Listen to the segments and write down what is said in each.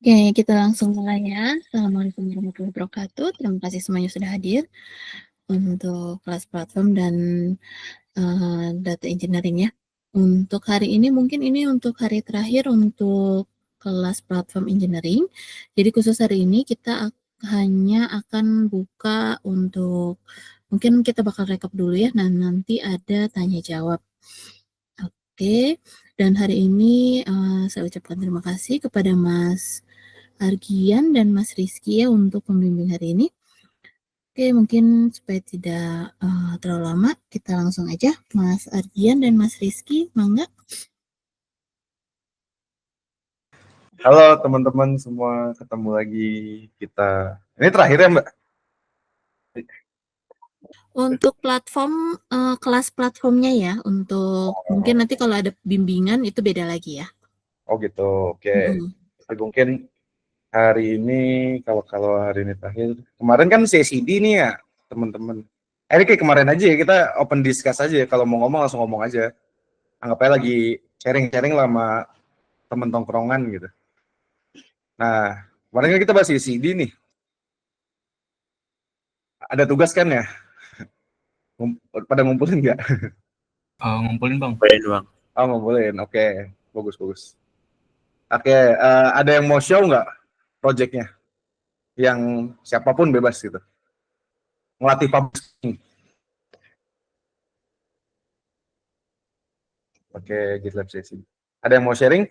Oke, kita langsung mulai ya. Assalamualaikum warahmatullahi wabarakatuh. Terima kasih semuanya sudah hadir untuk kelas platform dan data engineering ya. Untuk hari ini mungkin ini untuk hari terakhir untuk kelas platform engineering. Jadi khusus hari ini kita hanya akan buka untuk mungkin kita bakal rekap dulu ya. Nah, nanti ada tanya jawab. Oke, dan hari ini saya ucapkan terima kasih kepada Mas Argian dan Mas Rizky ya untuk pembimbing hari ini. Oke, mungkin supaya tidak terlalu lama, kita langsung aja. Mas Argian dan Mas Rizky, mangga. Halo teman-teman semua, ketemu lagi kita. Ini terakhir ya Mbak? Untuk platform, kelas platformnya ya, untuk mungkin nanti kalau ada bimbingan itu beda lagi ya. Oh gitu, oke. Jadi mungkin hari ini, kalau hari ini terakhir, kemarin kan CSID nih ya teman-teman. Ini kayak kemarin aja ya, kita open discuss aja ya, kalau mau ngomong langsung ngomong aja. Anggap aja lagi sharing-sharing lah sama temen tongkrongan gitu. Nah, kemarin kan kita bahas CSID nih. Ada tugas kan ya? Pada ngumpulin nggak? Ngumpulin bang. Oh ngumpulin, oke. Bagus. Oke, ada yang mau show nggak projectnya? Yang siapapun bebas gitu. Ngelatih publishing. Oke, GitLab sesi. Ada yang mau sharing?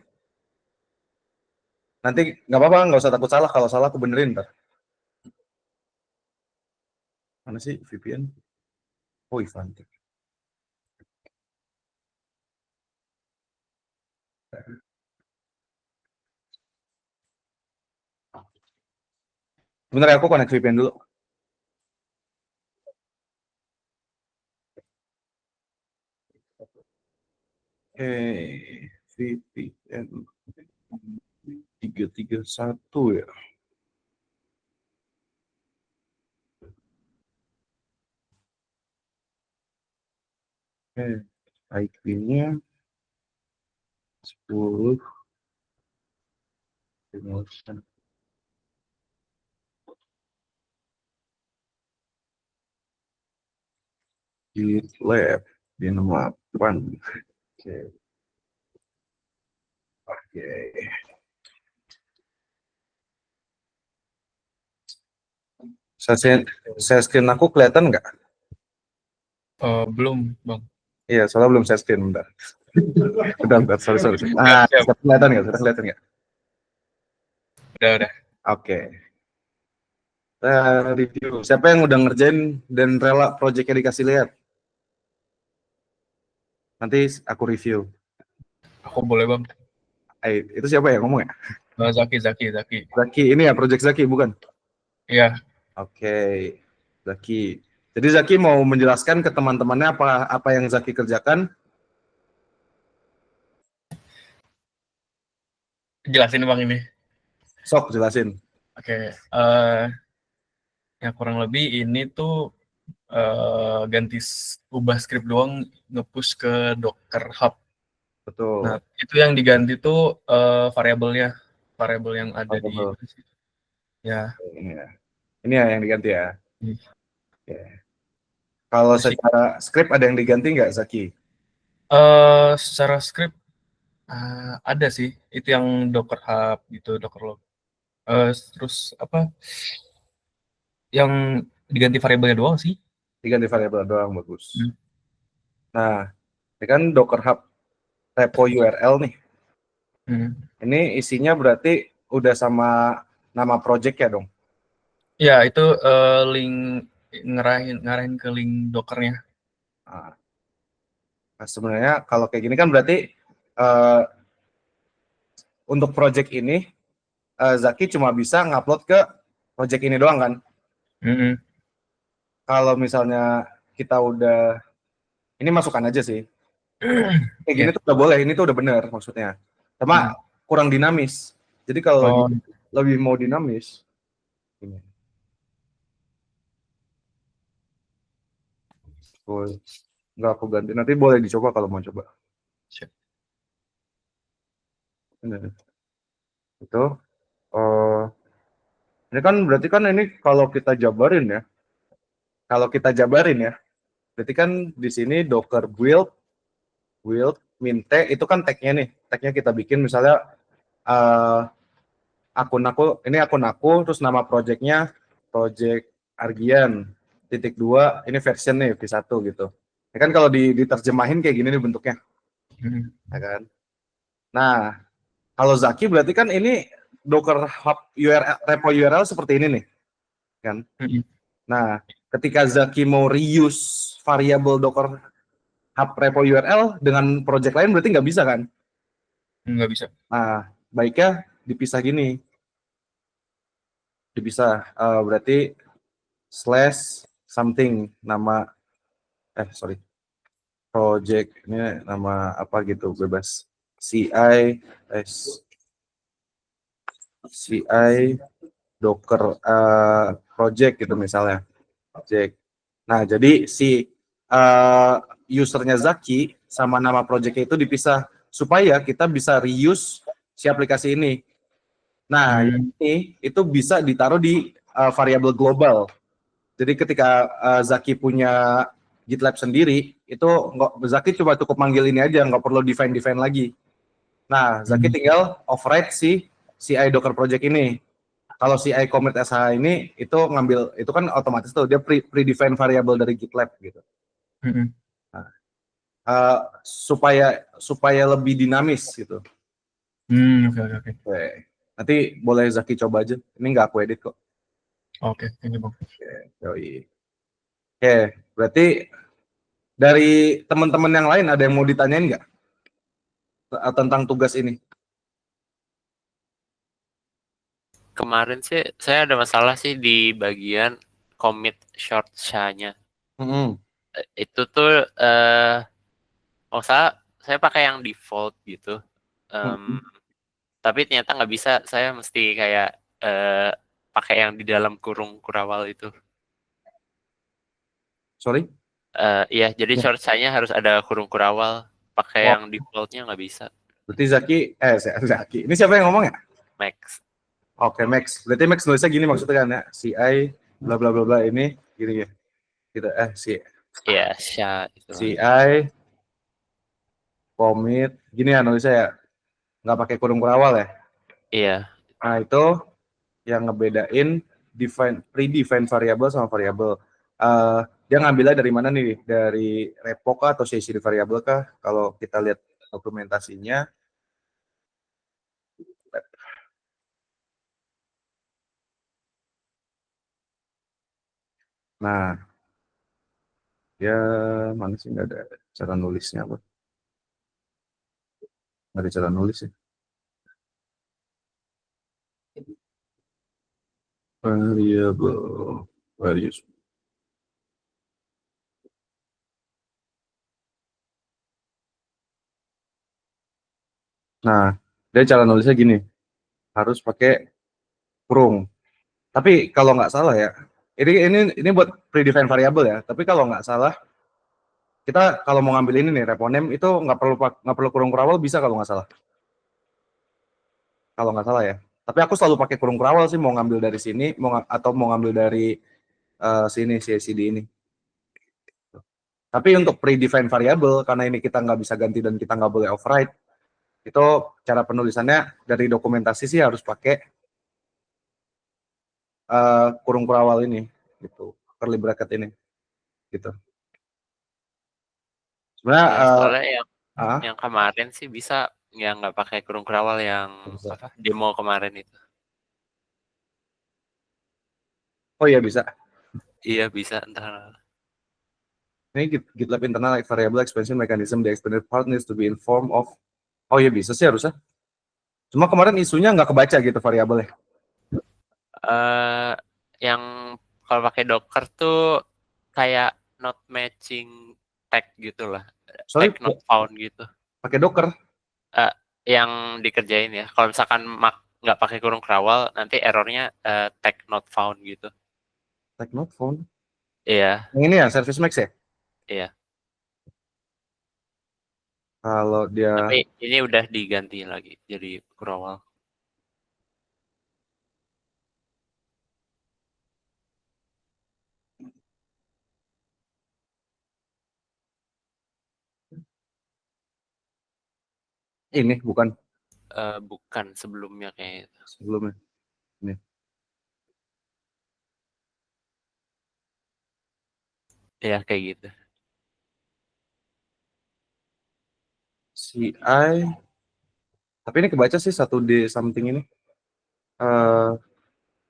Nanti nggak apa-apa, nggak usah takut salah. Kalau salah aku benerin ntar. Mana sih VPN? Oh, Ivanti. Sebentar ya, aku connect VPN dulu. Oke, VPN 331 ya. Oke, IP-nya 10. GitLab di 68. Oke. Oke. Saya screen aku kelihatan nggak? Belum bang. Iya, soalnya belum saya screen, bentar. Bentar, sorry. Ah, Siap. kelihatan nggak? Udah. Oke. Review. Siapa yang udah ngerjain dan rela projectnya dikasih lihat? Nanti aku review. Aku boleh bang. Itu siapa ya ngomong ya? Zaki. Zaki, ini ya project Zaki, bukan? Iya. Oke, Zaki. Jadi Zaki mau menjelaskan ke teman-temannya apa yang Zaki kerjakan. Jelasin bang ini. Sok, jelasin. Oke. Ya kurang lebih ini tuh ganti ubah script doang, nge-push ke Docker Hub. Betul. Nah itu yang diganti tuh variabel yang ada di ya. Ini ya yang diganti ya. Oke. Kalau secara script ada yang diganti nggak, Zaki? Secara script ada sih, itu yang Docker Hub gitu, Docker Log. Terus apa? Yang diganti variabelnya doang sih. Diganti variabel doang, bagus. Nah, ini kan Docker Hub repo URL nih. Ini isinya berarti udah sama nama project ya dong? Ya, itu link ngarahin ke link Docker-nya. Nah, sebenarnya kalau kayak gini kan berarti untuk project ini Zaki cuma bisa ngupload ke project ini doang kan? Kalau misalnya kita udah, ini masukan aja sih. Kayak gini tuh udah boleh, ini tuh udah bener maksudnya. Cuma kurang dinamis. Jadi kalau lebih mau dinamis, ini. Nggak aku ganti, nanti boleh dicoba kalau mau coba. Ini. Itu. Oh, ini kan berarti kan ini kalau kita jabarin ya. Kalau kita jabarin ya, berarti kan di sini Docker build, minte itu kan tag-nya nih. Tag-nya kita bikin misalnya akun aku, terus nama project-nya project Argian .2 ini version nih V1 gitu. Ya kan kalau diterjemahin kayak gini nih bentuknya, ya kan? Nah, kalau Zaki berarti kan ini Docker Hub URL, repo URL seperti ini nih, kan? Nah, ketika Zaki mau reuse variabel Docker Hub repo URL dengan project lain berarti nggak bisa kan? Nggak bisa. Nah, baiknya dipisah gini. Dipisah, berarti slash something nama project ini nama apa gitu bebas CI Docker project gitu misalnya project. Nah jadi si usernya Zaki sama nama projectnya itu dipisah supaya kita bisa reuse si aplikasi ini. Nah ini itu bisa ditaruh di variabel global. Jadi ketika Zaki punya GitLab sendiri, itu Zaki coba cukup manggil ini aja, nggak perlu define lagi. Nah, Zaki tinggal override si CI Docker project ini. Kalau CI commit SH ini itu ngambil, itu kan otomatis tuh dia pre-define variable dari GitLab gitu. Nah, supaya lebih dinamis gitu. Oke. Nanti boleh Zaki coba aja. Ini nggak aku edit kok. Oke, ini Bang. Oke, berarti dari teman-teman yang lain ada yang mau ditanyain nggak tentang tugas ini? Kemarin sih saya ada masalah sih di bagian commit short SHA-nya. Itu tuh saya pakai yang default gitu. Tapi ternyata nggak bisa, saya mesti kayak pakai yang di dalam kurung kurawal itu. Sorry? Iya, jadi short SHA-nya harus ada kurung kurawal. Pakai yang defaultnya nggak bisa. Berarti Zaki. Ini siapa yang ngomong ya? Max. Oke, Max. Berarti Max nulisnya gini maksudnya kan ya? CI bla bla bla bla ini gini ya. Gitu Iya, SHA itu. CI commit gini ya nulisnya ya. Nggak pakai kurung kurawal ya. Iya. Nah, itu yang ngebedain pre-define variable sama variable. Dia ngambilnya dari mana nih? Dari repo kah atau sesi variable kah? Kalau kita lihat dokumentasinya. Nah, ya mana sih nggak ada cara nulisnya apa? Nggak ada cara nulis ya. Variable values. Nah, dia cara nulisnya gini, harus pakai kurung. Tapi kalau nggak salah ya, ini buat predefined variable ya. Tapi kalau nggak salah, kita kalau mau ngambil ini nih repo name itu nggak perlu kurung kurawal bisa kalau nggak salah. Kalau nggak salah ya. Tapi aku selalu pakai kurung kurawal sih mau ngambil dari sini, atau mau ngambil dari sini CSD ini. Tapi untuk predefined variable karena ini kita nggak bisa ganti dan kita nggak boleh override, itu cara penulisannya dari dokumentasi sih harus pakai kurung kurawal ini gitu, curly bracket ini gitu. Sebenarnya Ya, soalnya yang kemarin sih bisa yang nggak pakai kurung kurawal yang demo kemarin itu. Oh iya bisa. Iya bisa, entah. Ini GitLab internal variable expansion mechanism, the expanded part needs to be informed of. Oh iya bisa sih harusnya. Cuma kemarin isunya nggak kebaca gitu variabelnya. Yang kalau pakai Docker tuh kayak not matching tag gitu lah. Sorry, Tag not found gitu. pakai Docker. Yang dikerjain ya. Kalau misalkan nggak pakai kurung kurawal, nanti errornya tag not found gitu. Tag not found. Iya. Yang ini ya, Service Max ya? Iya. Kalau dia. Tapi ini udah diganti lagi jadi kurawal. Ini bukan Bukan sebelumnya kayak itu. sebelumnya. Ini. Ya kayak gitu. CI. Tapi ini kebaca sih 1D something ini.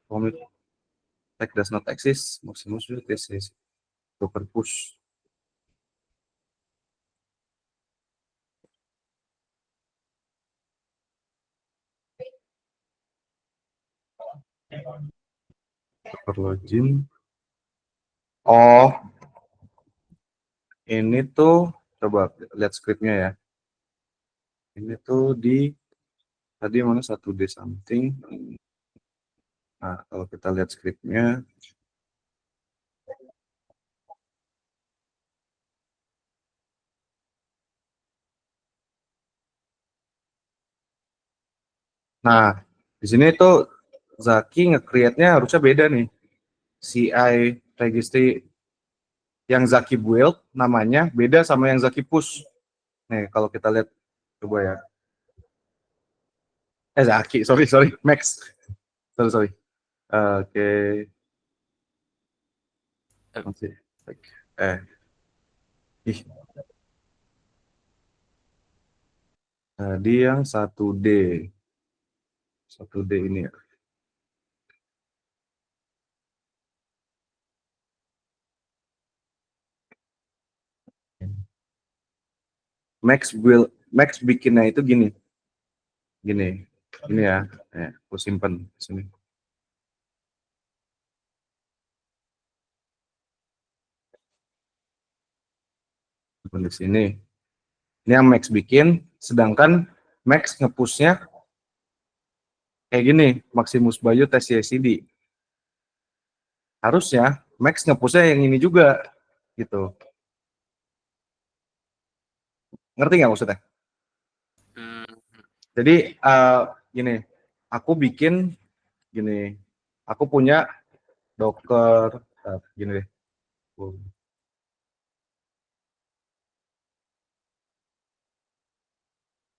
Commit tag does not exist. Maximus this is docker push. Docker login. Oh, ini tuh coba lihat scriptnya ya. Ini tuh di tadi mana 1D something. Nah, kalau kita lihat scriptnya, nah di sini tuh Zaki nge-create-nya harusnya beda nih. CI registry yang Zaki build namanya beda sama yang Zaki push. Nih, kalau kita lihat coba ya. Zaki, sorry, Max. Sorry. Oke. Masih. Ih. Tadi yang 1D. 1D ini ya. Max bikinnya itu gini. Ini ya. Aku simpen sini. Simpen di sini. Ini yang Max bikin, sedangkan Max nge-push-nya kayak gini, Maximus Bayu tes CICD. Harusnya Max nge-push-nya yang ini juga, gitu. Ngerti nggak maksudnya? Jadi gini, aku bikin gini, aku punya Docker, gini deh.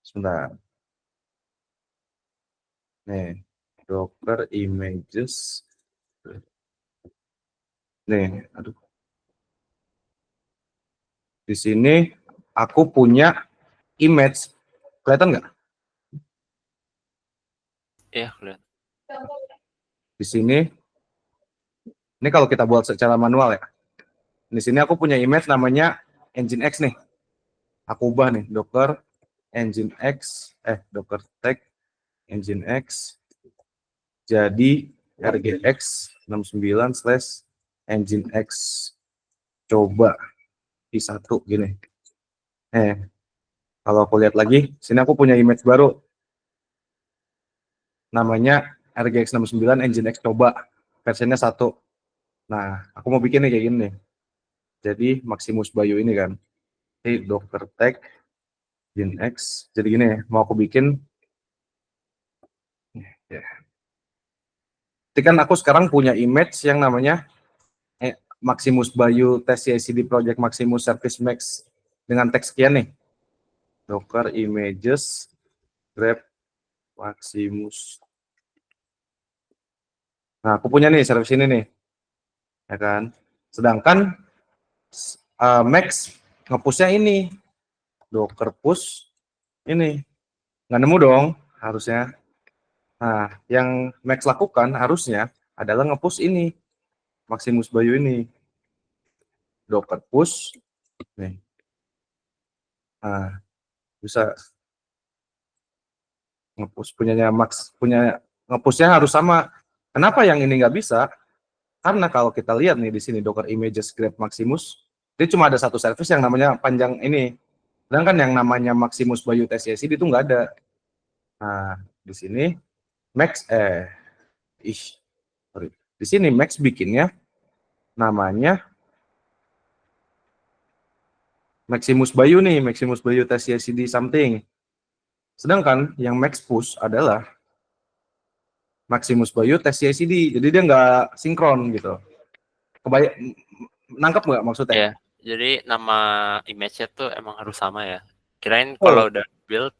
Sebentar. Nih, Docker images. Nih, aduh. Di sini aku punya image. Kelihatan nggak? Iya, kelihatan. Di sini, ini kalau kita buat secara manual ya. Di sini aku punya image namanya Nginx nih. Aku ubah nih, Docker Nginx, Docker tag Nginx jadi rgx 69/nginx coba i1 gini. Kalau aku lihat lagi, sini aku punya image baru namanya rgx 69 nginx coba versinya 1. Nah, aku mau bikin nih kayak gini nih. Jadi Maximus Bayu ini kan. Ini docker tag nginx. Jadi gini, mau aku bikin ya. Kan aku sekarang punya image yang namanya Maximus Bayu tes CI/CD project Maximus Service Max dengan teks sekian nih. Docker images grep Maximus. Nah, aku punya nih service ini nih. Ya kan? Sedangkan Max nge-push-nya ini. Docker push ini. Nggak nemu dong harusnya. Nah, yang Max lakukan harusnya adalah nge-push ini. Maximus Bayu ini. Docker push nih. Nah, bisa nge-push punyanya Max, punya nge-pushnya harus sama. Kenapa yang ini nggak bisa? Karena kalau kita lihat nih di sini Docker images grep Maximus, dia cuma ada satu service yang namanya panjang ini. Sedangkan yang namanya Maximus Bayu tes CI/CD itu nggak ada. Nah, di sini Max di sini Max bikinnya namanya Maximus Bayu nih, Maximus Bayu tes CI/CD something. Sedangkan yang Max push adalah Maximus Bayu tes CI/CD. Jadi dia nggak sinkron gitu. Nangkep nggak maksudnya? Ya, jadi nama image-nya tuh emang harus sama ya. Kirain kalau udah build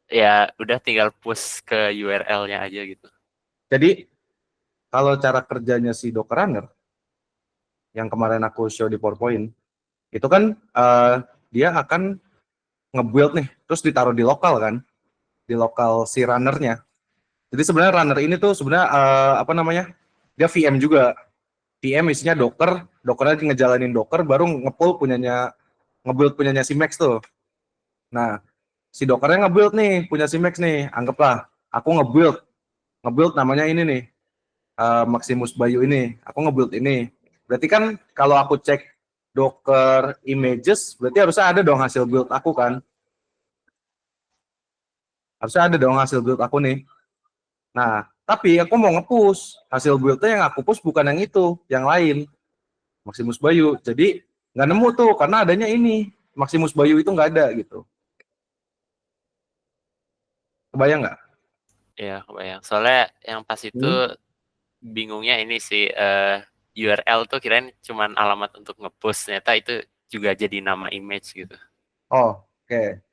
ya udah tinggal push ke URL-nya aja gitu. Jadi kalau cara kerjanya si Docker Runner yang kemarin aku show di PowerPoint, itu kan dia akan nge-build nih, terus ditaruh di lokal kan, di lokal si runnernya. Jadi sebenarnya runner ini tuh sebenarnya apa namanya? Dia VM juga. VM isinya Docker, Dockernya ngejalanin Docker, baru nge-pull punyanya, nge-build punyanya si Max tuh. Nah, si Dockernya nge-build nih, punya si Max nih, anggaplah aku nge-build namanya ini nih, Maximus Bayu ini, aku nge-build ini. Berarti kan kalau aku cek Docker images, berarti harusnya ada dong hasil build aku kan. Harusnya ada dong hasil build aku nih. Nah, tapi aku mau nge-push. Hasil build-nya yang aku push bukan yang itu, yang lain. Maximus Bayu. Jadi nggak nemu tuh, karena adanya ini. Maximus Bayu itu nggak ada gitu. Kebayang nggak? Ya, kebayang. Soalnya yang pas itu bingungnya ini sih, URL tuh kirain cuman alamat untuk nge-push, ternyata itu juga jadi nama image gitu. Oh, oke.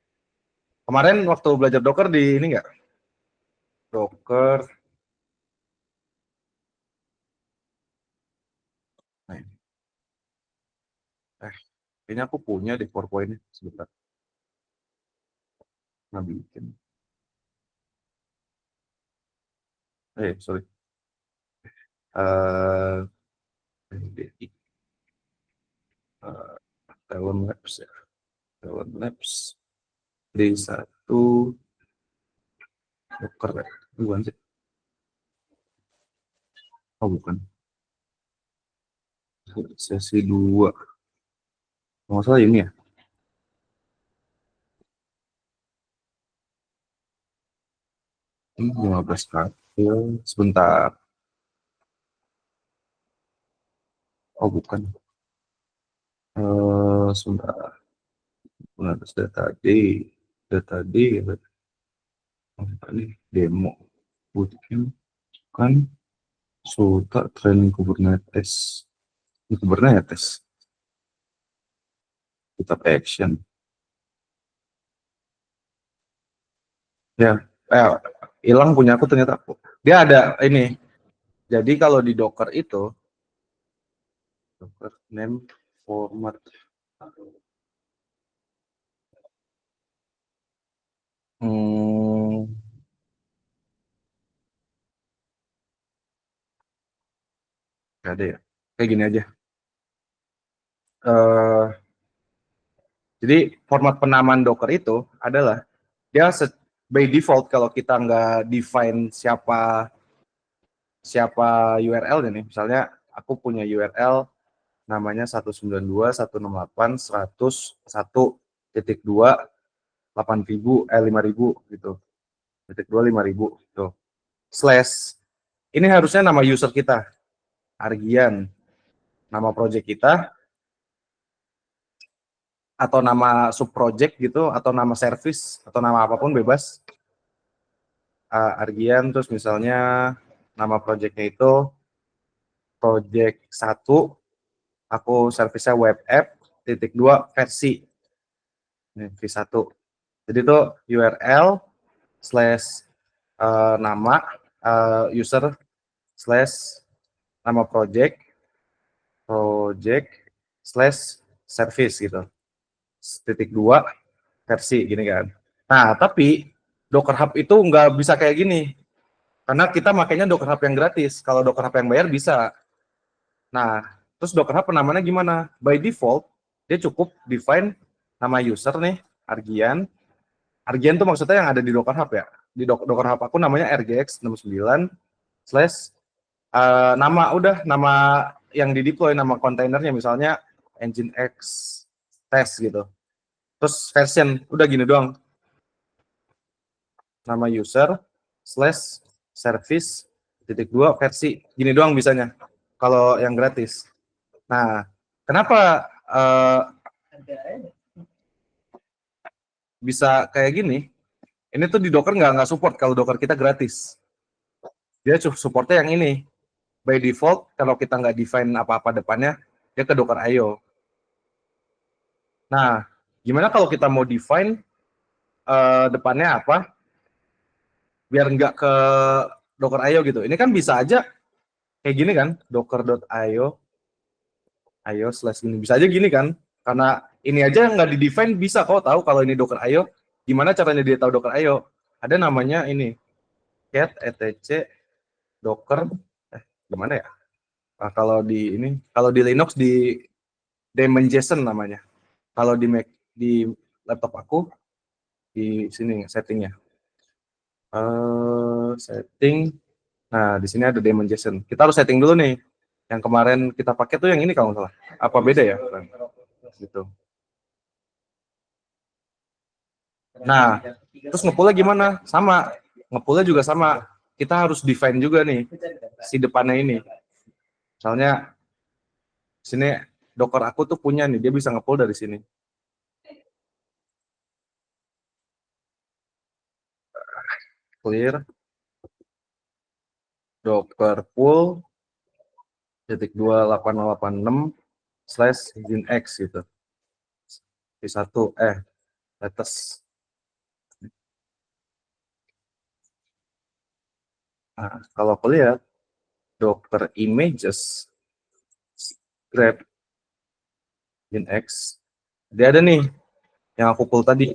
Kemarin waktu belajar Docker di ini nggak? Docker. Nah, ini. Kayaknya aku punya di PowerPoint-nya. Sebentar. Nggak bikin. Sorry. DI. Talent Labs ya. Talent Labs. D1. Docker ya. Bukan sih. Oh, bukan. Sesi 2. Nggak salah ini ya. Ini 15 kartil. Sebentar. Oh, bukan. Sebentar. Nah, terus data D, ini demo, bootcamp, kan, Sulta training Kubernetes, ini Kubernetes, GitHub Action, ya, hilang punya aku ternyata. Dia ada ini, jadi kalau di Docker itu, Docker name format, nggak ada ya, kayak gini aja. Jadi format penamaan Docker itu adalah dia by default kalau kita nggak define siapa URL ini, misalnya aku punya URL namanya 192.168.1.2 5000 gitu. .2 5000 gitu. Slash ini harusnya nama user kita, Argian, nama project kita, atau nama subproject gitu, atau nama service, atau nama apapun bebas. Argian, terus misalnya nama projectnya itu project 1, aku service-nya web app, .2 versi. Ini v1. Jadi itu URL slash nama user slash nama project slash service gitu. .2 versi gini kan. Nah, tapi Docker Hub itu nggak bisa kayak gini. Karena kita makanya Docker Hub yang gratis. Kalau Docker Hub yang bayar bisa. Nah, terus Docker Hub penamaannya gimana? By default, dia cukup define nama user nih, Argian. Argian tuh maksudnya yang ada di Docker Hub ya. Di Docker Hub aku namanya rgx69 slash nama yang di deploy, nama kontainernya misalnya Nginx test gitu. Terus version, udah gini doang. Nama user slash service .2 versi, gini doang bisanya. Kalau yang gratis. Nah, kenapa bisa kayak gini? Ini tuh di Docker nggak support kalau Docker kita gratis. Dia supportnya yang ini. By default, kalau kita nggak define apa-apa depannya, dia ke Docker IO. Nah, gimana kalau kita mau define depannya apa? biar nggak ke Docker.io gitu. Ini kan bisa aja kayak gini kan, docker.io, io slash ini bisa aja gini kan, karena ini aja nggak di define bisa kok tahu kalau ini Docker.io. Gimana caranya dia tahu Docker.io? Ada namanya ini cat etc docker gimana ya? Nah, kalau di ini, kalau di Linux di daemon JSON namanya. Kalau di Mac, di laptop aku di sini settingnya. Setting. Nah, di sini ada daemon JSON. Kita harus setting dulu nih. Yang kemarin kita pakai tuh yang ini kalau nggak salah. Apa beda ya? Gitu. Nah, terus ngepullnya gimana? Sama. Ngepullnya juga sama. Kita harus define juga nih si depannya ini. Misalnya sini Docker aku tuh punya nih, dia bisa ngepull dari sini. Clear Docker pull titik 28086/zinx gitu. P1 latest. Nah, kalau aku lihat Docker images grab zinx, dia ada nih yang aku pull tadi.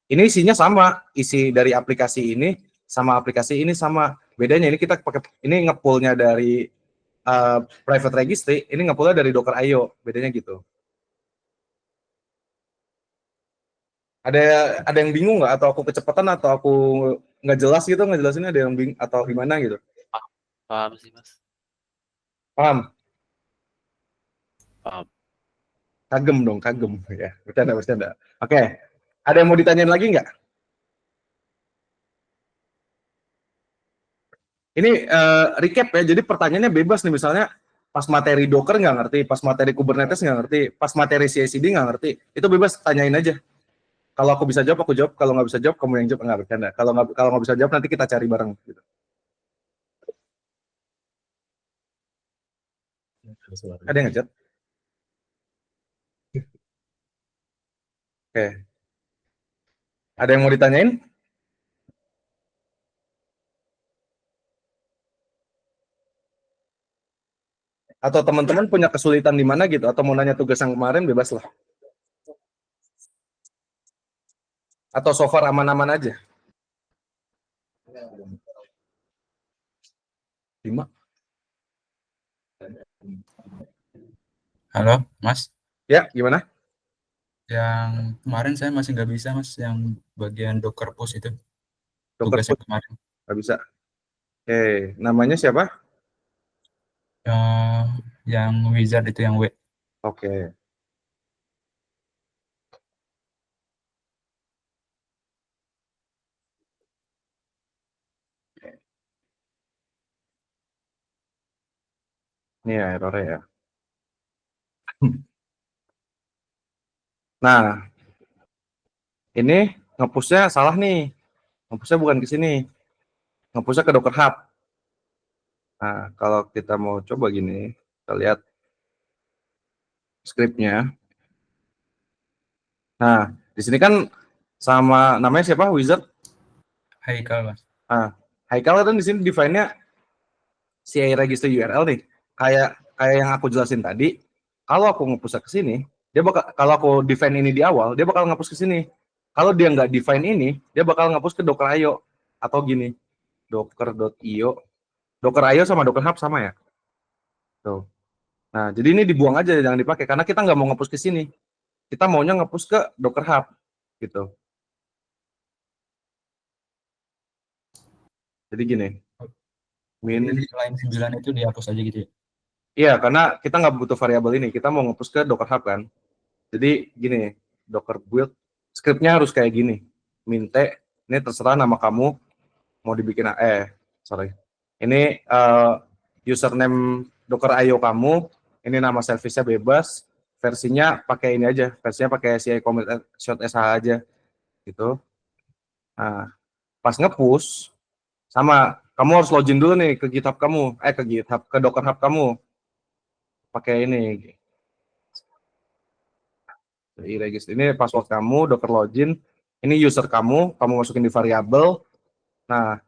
Ini isinya sama, isi dari aplikasi ini sama aplikasi ini sama. Bedanya ini kita pakai ini ngepullnya dari private registry, ini ngepullnya dari Docker.io. Bedanya gitu. Ada yang bingung nggak, atau aku kecepatan, atau aku nggak jelas gitu ngejelasinnya, ada yang bingung atau gimana gitu? Paham sih mas. Paham? Paham. Kagem dong, kagem ya. Bercanda. Oke, ada yang mau ditanyain lagi nggak? Ini recap ya, jadi pertanyaannya bebas nih, misalnya pas materi Docker nggak ngerti, pas materi Kubernetes nggak ngerti, pas materi CI/CD nggak ngerti, itu bebas tanyain aja. Kalau aku bisa jawab, aku jawab. Kalau nggak bisa jawab, kamu yang jawab. Nggak, bercanda. Kalau nggak bisa jawab, nanti kita cari bareng. Gitu. Ada yang ngechat? Oke. Ada yang mau ditanyain? Atau teman-teman punya kesulitan di mana gitu? Atau mau nanya tugas yang kemarin, bebas lah. Atau so far aman-aman aja? 5. Halo, Mas. Ya, gimana? Yang kemarin saya masih nggak bisa, Mas, yang bagian Docker push itu. Docker Tugasnya pun kemarin. nggak bisa. Oke, namanya siapa? Eh, yang wizard itu yang W. Oke. Ini ya errornya ya. Nah, ini ngepushnya salah nih. Ngepushnya bukan ke sini. Ngepushnya ke Docker Hub. Nah, kalau kita mau coba gini, kita lihat scriptnya. Nah, di sini kan sama namanya siapa? Wizard. Haikal, Mas. Nah, Haikal kan di sini define-nya CI register URL nih. Kayak yang aku jelasin tadi, kalau aku nge-push ke sini, kalau aku define ini di awal, dia bakal nge-push ke sini. Kalau dia nggak define ini, dia bakal nge-push ke Docker.io atau gini, docker.io. Docker.io sama Docker Hub sama ya. Tuh. Nah, jadi ini dibuang aja, jangan dipakai karena kita nggak mau nge-push ke sini. Kita maunya nge-push ke Docker Hub gitu. Jadi gini. Jadi line 9 itu dihapus aja gitu ya? Iya, karena kita nggak butuh variabel ini. Kita mau nge-push ke Docker Hub kan. Jadi gini, Docker build, scriptnya harus kayak gini. Minte, ini terserah nama kamu, mau dibikin, sorry. Ini username Docker.io kamu, ini nama service-nya bebas, versinya pakai ini aja, versinya pakai CI commit short SH aja, gitu. Nah, pas nge-push, sama, kamu harus login dulu nih ke GitHub kamu, ke Docker Hub kamu, pakai ini, ini password kamu, Docker login, ini user kamu masukin di variabel. Nah,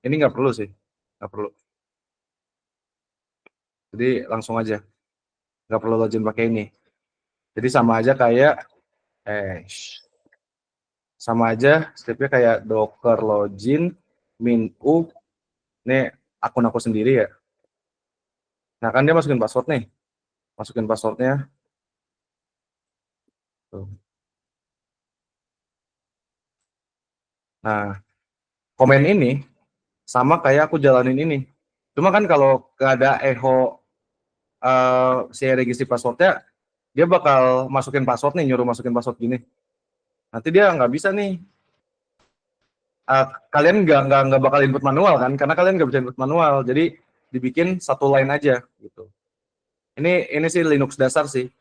Ini nggak perlu sih, nggak perlu. Jadi langsung aja, nggak perlu login pakai ini. Jadi sama aja kayak, sama aja stepnya kayak docker login min u. Ini akun aku sendiri ya. Nah kan dia masukin password nih, masukin passwordnya. Tuh. Nah komen ini sama kayak aku jalanin ini. Cuma kan kalau nggak ada echo si registrasi passwordnya, dia bakal masukin password nih, nyuruh masukin password gini. Nanti dia nggak bisa nih. Kalian nggak bakal input manual kan? Karena kalian nggak bisa input manual. Jadi dibikin satu line aja gitu. Ini sih Linux dasar sih.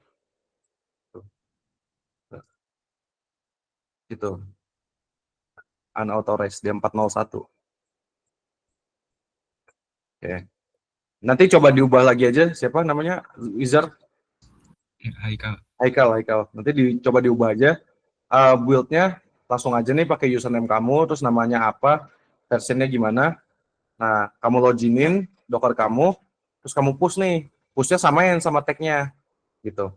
Gitu. Unauthorized D401. Oke. Nanti coba diubah lagi aja. Siapa namanya? Wizard? Haikal. Nanti dicoba diubah aja. Build-nya langsung aja nih pakai username kamu, terus namanya apa, versionnya gimana. Nah, kamu loginin Docker kamu, terus kamu push nih. Push-nya samain sama tag-nya. Gitu.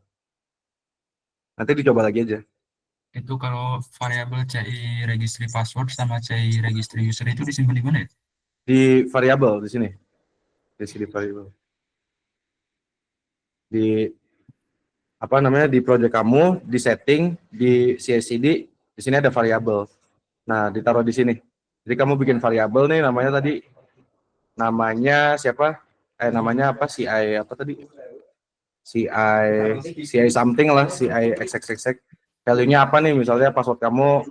Nanti dicoba lagi aja. Itu kalau variabel CI registry password sama CI registry user itu disimpan di mana ya? Di variabel di sini. Di sini variabel. Di apa namanya, di project kamu, di setting, di CI/CD, di sini ada variabel. Nah, ditaruh di sini. Jadi kamu bikin variabel nih, namanya tadi, namanya siapa? Namanya apa? CI apa tadi? CI something lah, CI xxx. Value-nya apa nih? Misalnya password kamu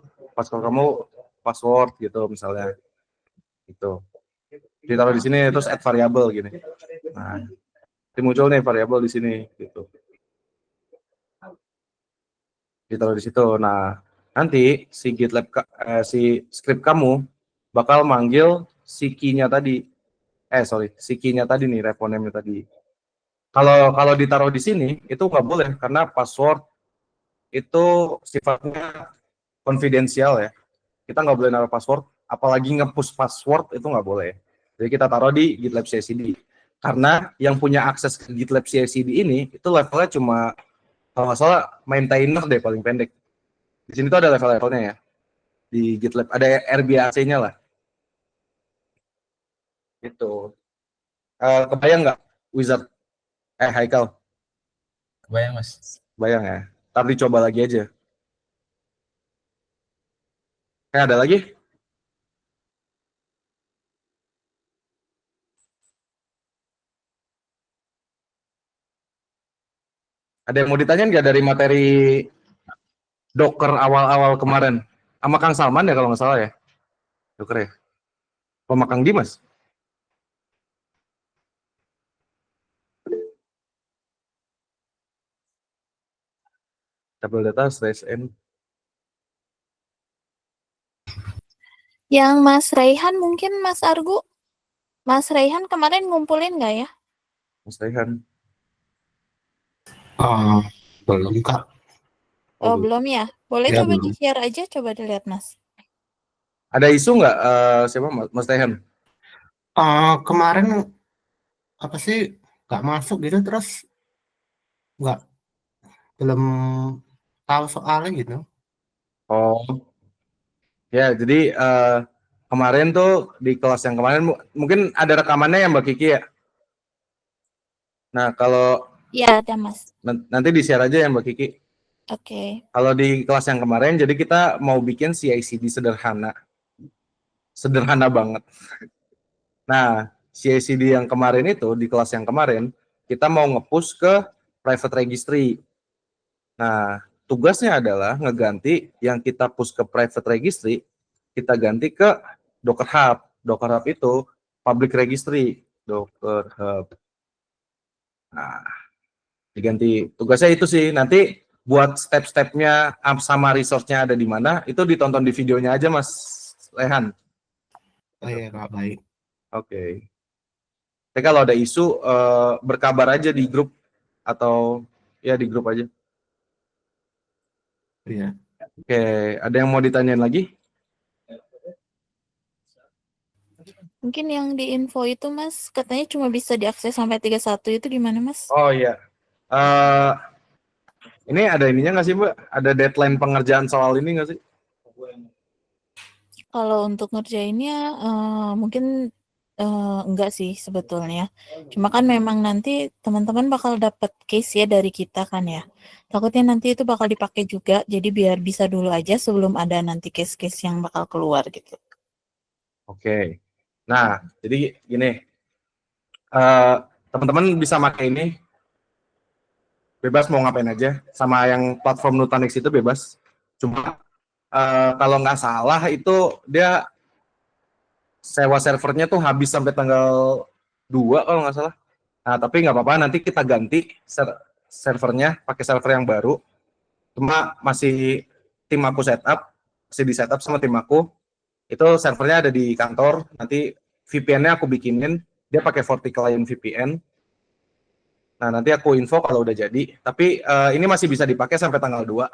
password gitu misalnya. Itu. Ditaruh di sini terus add variabel gini. Nah, muncul nih variabel di sini gitu. Ditaruh di situ. Nah, nanti si GitLab si script kamu bakal manggil si key-nya tadi. Si key-nya tadi nih, repo name-nya tadi. Kalau ditaruh di sini itu nggak boleh karena password itu sifatnya konfidensial ya. Kita nggak boleh naruh password, apalagi nge-push password itu nggak boleh. Jadi kita taruh di GitLab CI/CD. Karena yang punya akses ke GitLab CI/CD ini itu levelnya cuma, kalau nggak salah, maintainer deh paling pendek. Di sini tuh ada level-levelnya ya. Di GitLab ada RBAC-nya lah. Itu. Kebayang nggak, Wizard? Haikal? Kebayang, Mas. Bayang ya. Tapi coba lagi aja. Ada lagi? Ada yang mau ditanyain nggak dari materi Docker awal-awal kemarin? Sama Kang Salman ya kalau nggak salah ya? Docker ya? Sama Kang Dimas? Double data /n. Yang Mas Raihan mungkin Mas Argu. Mas Raihan kemarin ngumpulin nggak ya? Mas Rehan. Belum Kak. Oh, belum ya? Boleh Ya, coba belum. di-share aja, coba dilihat Mas. Ada isu nggak, siapa, Mas Rehan? Kemarin apa sih nggak masuk gitu, terus nggak, belum tahu soalnya gitu. Oh, ya, jadi kemarin tuh di kelas yang kemarin mungkin ada rekamannya ya Mbak Kiki ya. Nah, kalau Iya, ada Mas. nanti di-share aja ya Mbak Kiki. Oke. Kalau di kelas yang kemarin, jadi kita mau bikin CI/CD sederhana. Sederhana banget. Nah, CI/CD yang kemarin itu, di kelas yang kemarin, kita mau nge-push ke private registry. Nah, tugasnya adalah ngeganti yang kita push ke private registry, kita ganti ke Docker Hub. Docker Hub itu public registry. Docker Hub. Nah, diganti. Tugasnya itu sih, nanti buat step-stepnya sama resource-nya ada di mana, itu ditonton di videonya aja Mas Rehan. Oh iya Kak, baik. Oke. Tapi kalau ada isu, berkabar aja di grup, atau ya di grup aja. Iya. Oke, ada yang mau ditanyain lagi? Mungkin yang di info itu Mas, katanya cuma bisa diakses sampai 31 itu gimana Mas? Oh iya. Ini ada ininya nggak sih Mbak? Ada deadline pengerjaan soal ini nggak sih? Kalau untuk ngerjainnya mungkin enggak sih sebetulnya. Cuma kan memang nanti teman-teman bakal dapat case ya dari kita kan ya. Takutnya nanti itu bakal dipakai juga, jadi biar bisa dulu aja sebelum ada nanti case-case yang bakal keluar gitu. Oke. Nah, jadi gini, teman-teman bisa pakai ini, bebas mau ngapain aja, sama yang platform Nutanix itu bebas. Cuma kalau nggak salah itu dia sewa servernya tuh habis sampai tanggal 2 kalau nggak salah. Nah, tapi nggak apa-apa, nanti kita ganti servernya, pakai server yang baru. Cuma masih tim aku setup, masih di setup sama tim aku. Itu servernya ada di kantor, nanti VPN-nya aku bikinin, dia pakai FortiClient VPN. Nah, nanti aku info kalau udah jadi. Tapi ini masih bisa dipakai sampai tanggal 2.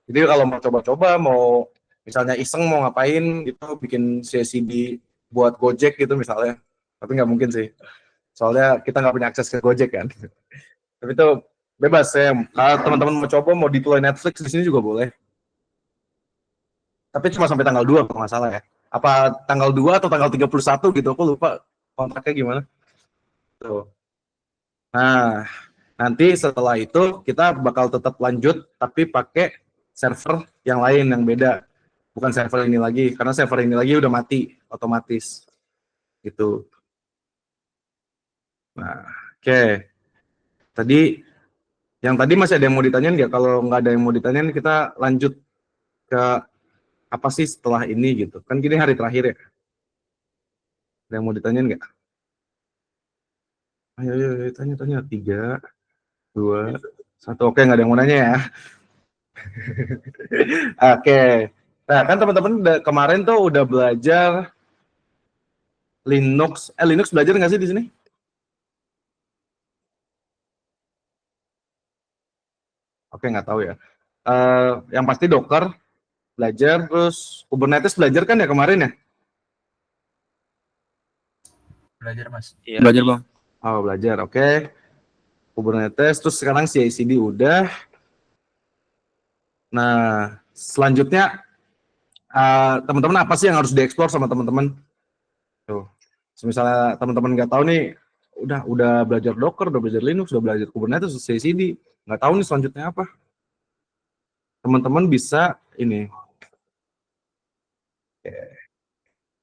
Jadi kalau mau coba-coba, mau misalnya iseng mau ngapain gitu, bikin CSCD buat Gojek gitu misalnya. Tapi nggak mungkin sih. Soalnya kita nggak punya akses ke Gojek kan. Tapi itu bebas ya. Kalau teman-teman mau coba, mau deploy Netflix di sini juga boleh. Tapi cuma sampai tanggal 2 kalau nggak salah ya. Apa tanggal 2 atau tanggal 31 gitu, aku lupa kontraknya gimana. Tuh. Nah, nanti setelah itu kita bakal tetap lanjut, tapi pakai server yang lain, yang beda. Bukan server ini lagi, karena server ini lagi udah mati, otomatis. Gitu. Nah, oke. Tadi, yang tadi masih ada yang mau ditanyain nggak? Kalau nggak ada yang mau ditanyain, kita lanjut ke apa sih setelah ini gitu. Kan gini hari terakhir ya. Ada yang mau ditanyain nggak? Ayo, tanya. 3, 2, 1. Oke, nggak ada yang mau nanya ya. Oke. Nah, kan teman-teman kemarin tuh udah belajar Linux. Linux belajar nggak sih di sini? Oke, nggak tahu ya. Yang pasti Docker belajar, terus Kubernetes belajar kan ya kemarin ya? Belajar Mas. Iya. Belajar Bang. Oh, belajar. Oke. Kubernetes, terus sekarang CI/CD udah. Nah, selanjutnya teman-teman apa sih yang harus dieksplor sama teman-teman? Tuh. Misalnya teman-teman nggak tahu nih, udah belajar Docker, udah belajar Linux, udah belajar Kubernetes, CI/CD, nggak tahu nih selanjutnya apa. Teman-teman bisa ini.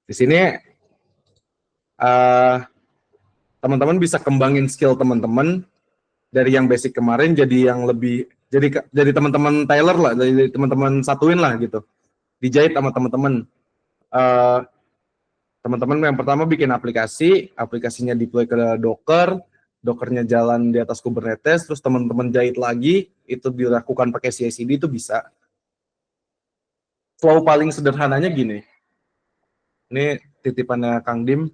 Di sini teman-teman bisa kembangin skill teman-teman dari yang basic kemarin jadi yang lebih, jadi teman-teman tailor lah, jadi teman-teman satuin lah gitu, dijahit sama teman-teman. Teman-teman yang pertama bikin aplikasinya deploy ke Docker, Dockernya jalan di atas Kubernetes, terus teman-teman jahit lagi, itu dilakukan pakai CI/CD, itu bisa. Flow paling sederhananya gini, ini titipannya Kang Dim,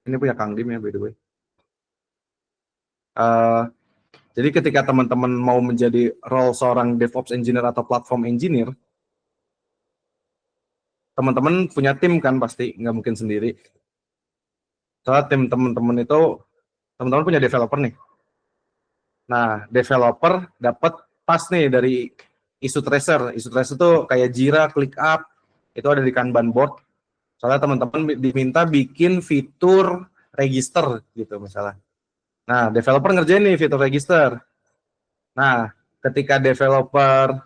ini punya Kang Dim ya by the way. Jadi ketika teman-teman mau menjadi role seorang DevOps engineer atau platform engineer, teman-teman punya tim kan pasti, nggak mungkin sendiri. Soalnya tim teman-teman itu, teman-teman punya developer nih. Nah, developer dapat task nih dari issue tracer. Issue tracer itu kayak Jira, ClickUp, itu ada di Kanban board. Soalnya teman-teman diminta bikin fitur register gitu misalnya. Nah, developer ngerjain nih fitur register. Nah, ketika developer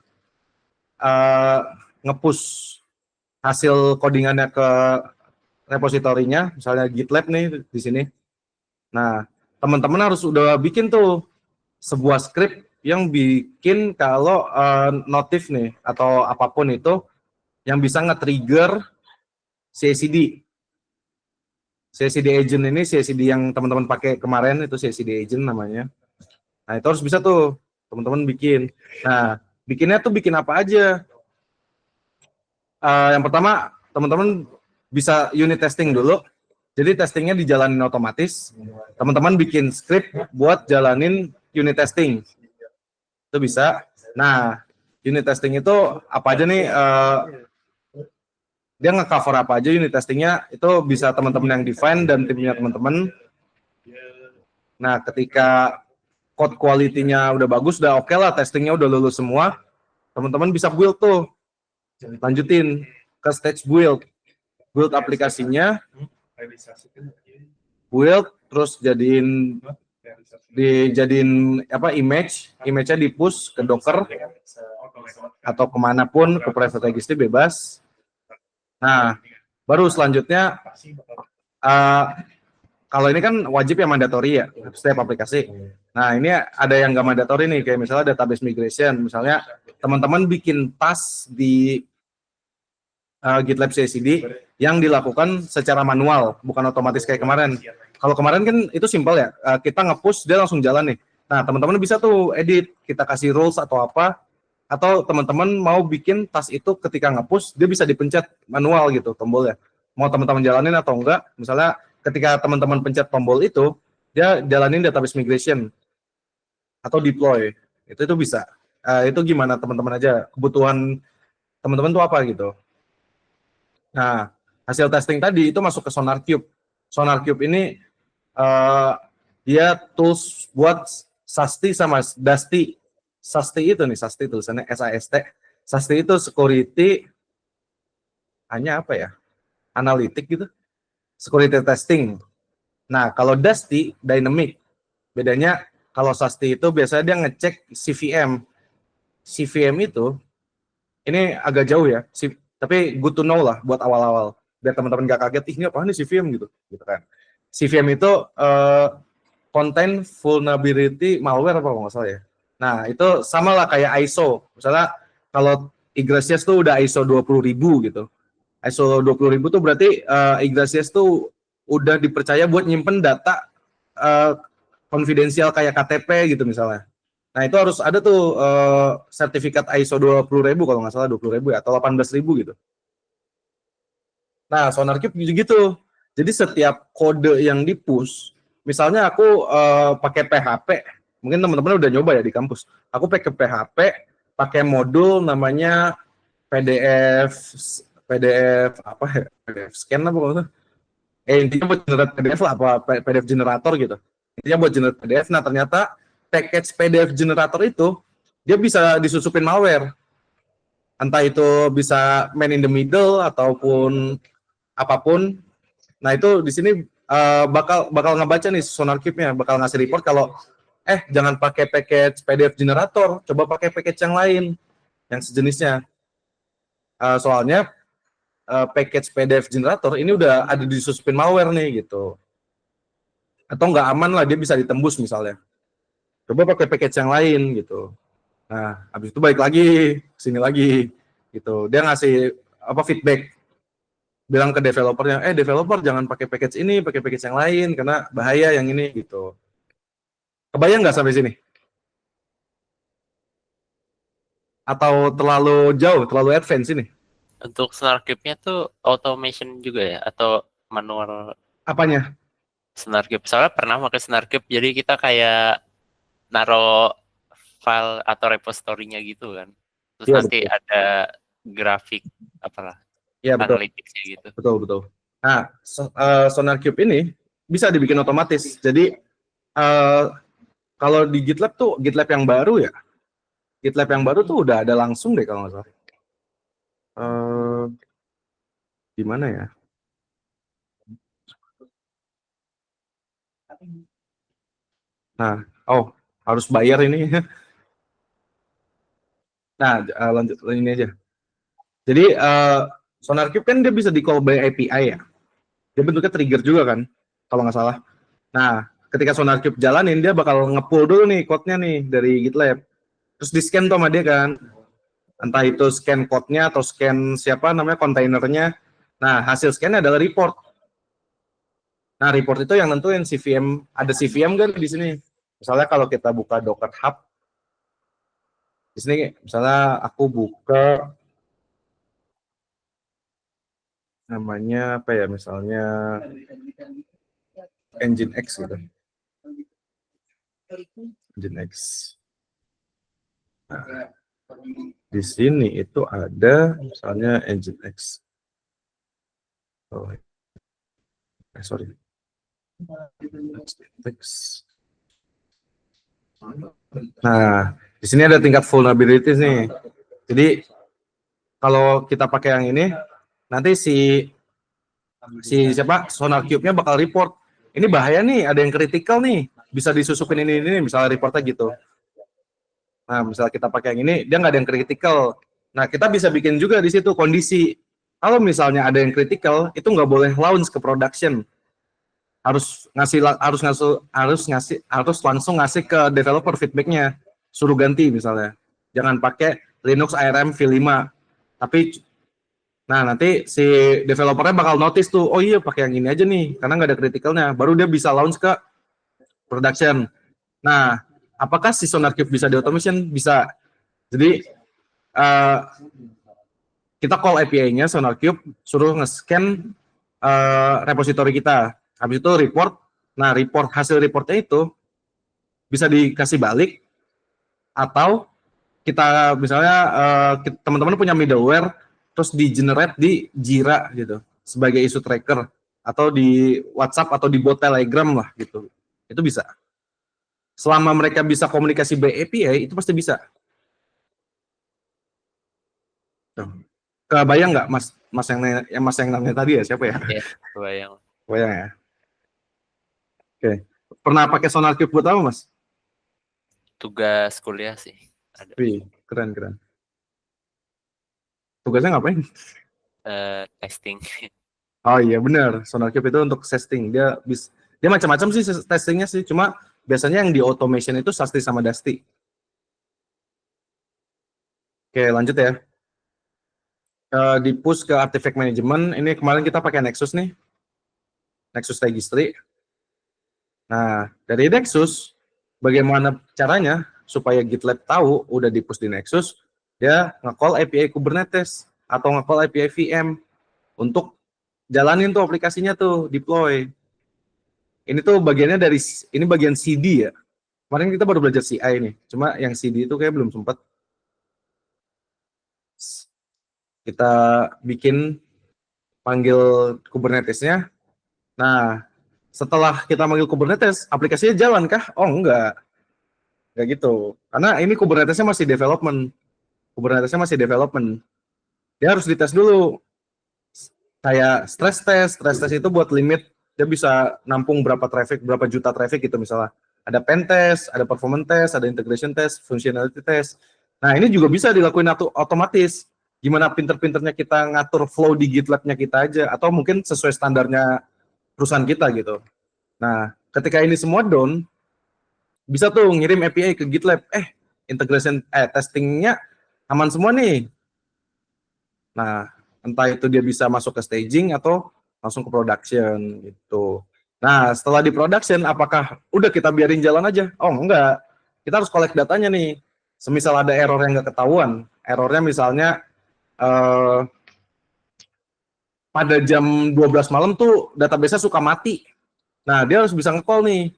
nge-push hasil codingannya ke repositorinya, misalnya GitLab nih di sini. Nah, teman-teman harus udah bikin tuh sebuah script yang bikin kalau notif nih atau apapun itu yang bisa nge-trigger CI/CD. CI/CD agent ini, CI/CD yang teman-teman pakai kemarin itu CI/CD agent namanya. Nah, itu harus bisa tuh teman-teman bikin. Nah, bikinnya tuh bikin apa aja? Yang pertama, teman-teman bisa unit testing dulu. Jadi testingnya dijalanin otomatis. Teman-teman bikin script buat jalanin unit testing. Itu bisa. Nah, unit testing itu apa aja nih? dia nge-cover apa aja unit testingnya, itu bisa teman-teman yang define dan timnya teman-teman. Nah, ketika code quality-nya udah bagus, udah oke lah, testingnya udah lulus semua, teman-teman bisa build tuh, lanjutin ke stage build aplikasinya, build, terus dijadiin apa image-nya di push ke Docker atau kemanapun, ke private registry bebas. Nah, baru selanjutnya kalau ini kan wajib ya, mandatory ya setiap aplikasi. Nah, ini ada yang nggak mandatory nih, kayak misalnya database migration. Misalnya teman-teman bikin task di GitLab CI/CD yang dilakukan secara manual, bukan otomatis kayak kemarin. Kalau kemarin kan itu simpel ya, kita nge-push dia langsung jalan nih. Nah, teman-teman bisa tuh edit, kita kasih rules atau apa, atau teman-teman mau bikin task itu ketika nge-push, dia bisa dipencet manual gitu tombolnya. Mau teman-teman jalanin atau enggak, misalnya ketika teman-teman pencet tombol itu, dia jalanin database migration atau deploy, itu bisa. Itu gimana teman-teman aja, kebutuhan teman-teman tuh apa gitu. Nah, hasil testing tadi itu masuk ke SonarQube. SonarQube ini dia tools buat SAST sama Dusty. SAST itu nih, SAST tulisannya SAST. SAST itu security, hanya apa ya, analitik gitu, security testing. Nah, kalau Dusty, dynamic. Bedanya kalau SAST itu biasanya dia ngecek CVM. CVM itu, ini agak jauh ya, tapi good to know lah buat awal-awal. Biar teman-teman gak kaget, ini apaan nih CVM gitu kan. CVM itu contain vulnerability malware apa nggak salah ya. Nah, itu sama lah kayak ISO. Misalnya kalau Iglesias tuh udah ISO 20.000 gitu. ISO 20.000 tuh berarti Iglesias tuh udah dipercaya buat nyimpen data konfidensial kayak KTP gitu misalnya. Nah, itu harus ada tuh sertifikat ISO 20.000 kalau nggak salah, 20.000 ya, atau 18.000 gitu. Nah, SonarQube gitu. Jadi setiap kode yang di-push, misalnya aku pakai PHP, mungkin teman-teman udah nyoba ya di kampus. Aku pakai PHP, pakai modul namanya PDF apa ya? PDF scan apa gitu. Intinya buat generate PDF lah, apa PDF generator gitu. Intinya buat generate PDF. Nah, ternyata package PDF generator itu dia bisa disusupin malware. Entah itu bisa man in the middle ataupun apapun. Nah, itu di sini bakal ngebaca nih SonarQube-nya, bakal ngasih report kalau jangan pakai package PDF generator, coba pakai package yang lain yang sejenisnya. Soalnya package PDF generator ini udah ada disusupin malware nih gitu. Atau nggak aman lah, dia bisa ditembus misalnya. Coba pakai package yang lain gitu. Nah, habis itu balik lagi sini lagi gitu. Dia ngasih feedback, bilang ke developernya, developer jangan pakai package ini, pakai package yang lain karena bahaya yang ini gitu. Kebayang nggak sampai sini? Atau terlalu jauh, terlalu advance ini? Untuk SonarQube-nya tuh automation juga ya atau manual? Apanya? SonarQube. Soalnya pernah pakai SonarQube, jadi kita kayak naro file atau repository-nya gitu kan. Terus Ya, nanti betul. ada grafik apalah. Ya, betul. Analytics-nya gitu. Betul. Nah, SonarQube ini bisa dibikin otomatis. Jadi kalau di GitLab tuh, GitLab yang baru ya, GitLab yang baru tuh udah ada langsung deh kalau nggak salah. Di mana ya? Nah, harus bayar ini. Nah, lanjut ini aja. Jadi SonarQube kan dia bisa di-call by API ya. Dia bentuknya trigger juga kan, kalau nggak salah. Nah, ketika SonarQube jalanin, dia bakal nge-pull dulu nih code-nya nih dari GitLab. Terus di-scan tuh sama dia kan. Entah itu scan code-nya atau scan kontainernya. Nah, hasil scan-nya adalah report. Nah, report itu yang nentuin CVM, ada CVM kan di sini. Misalnya kalau kita buka Docker Hub, di sini misalnya aku buka namanya apa ya, misalnya Nginx gitu. Nginx. Nah, di sini itu ada misalnya Nginx. Oh, sorry. Nah, di sini ada tingkat vulnerabilities nih. Jadi kalau kita pakai yang ini, nanti si siapa Sonar Cube-nya bakal report. Ini bahaya nih, ada yang kritikal nih, bisa disusupin ini misalnya reportnya gitu. Nah, misalnya kita pakai yang ini, dia nggak ada yang kritikal. Nah, kita bisa bikin juga di situ kondisi. Kalau misalnya ada yang kritikal, itu nggak boleh launch ke production. Harus langsung ngasih ke developer feedbacknya, suruh ganti misalnya. Jangan pakai Linux ARM v5. Tapi nah, nanti si developernya bakal notice tuh, oh iya pakai yang ini aja nih, karena nggak ada kritikalnya. Baru dia bisa launch ke production. Nah, apakah si SonarQube bisa di automation? Bisa. Jadi, kita call API-nya SonarQube, suruh nge-scan repository kita. Habis itu report. Nah, hasil reportnya itu bisa dikasih balik, atau kita misalnya teman-teman punya middleware, terus di-generate di Jira gitu sebagai issue tracker, atau di WhatsApp atau di bot Telegram lah gitu. Itu bisa. Selama mereka bisa komunikasi by API, itu pasti bisa. Tuh. Kebayang nggak mas yang namanya tadi ya, siapa ya? Iya, kebayang. Kebayang ya. Oke. Pernah pakai SonarQube buat apa, Mas? Tugas kuliah sih. Ada. Wih, keren. Tugasnya ngapain? Testing. Oh iya benar, SonarQube itu untuk testing. Dia macam-macam sih testingnya sih. Cuma biasanya yang di automation itu Sasti sama Dusty. Oke, lanjut ya. Di push ke artifact management. Ini kemarin kita pakai Nexus nih. Nexus Registry. Nah, dari Nexus, bagaimana caranya supaya GitLab tahu udah di push di Nexus, dia nge-call API Kubernetes atau nge-call API VM untuk jalanin tuh aplikasinya tuh, deploy. Ini tuh bagiannya ini bagian CD ya. Kemarin kita baru belajar CI nih, cuma yang CD itu kayak belum sempat. Kita bikin panggil Kubernetes-nya. Nah, setelah kita panggil Kubernetes, aplikasinya jalan kah? Oh, enggak. Enggak gitu. Karena ini Kubernetes-nya masih development. Dia harus dites dulu. Kayak stress test itu buat limit dia bisa nampung berapa juta traffic gitu misalnya. Ada pen test, ada performance test, ada integration test, functionality test. Nah, ini juga bisa dilakuin otomatis. Gimana pinter-pinternya kita ngatur flow di GitLab-nya kita aja, atau mungkin sesuai standarnya perusahaan kita gitu. Nah, ketika ini semua down, bisa tuh ngirim API ke GitLab, testingnya aman semua nih. Nah, entah itu dia bisa masuk ke staging atau langsung ke production gitu. Nah, setelah di production, apakah udah kita biarin jalan aja? Oh, enggak. Kita harus collect datanya nih. Semisal ada error yang nggak ketahuan, errornya misalnya pada jam 12 malam tuh database-nya suka mati. Nah, dia harus bisa nge-call nih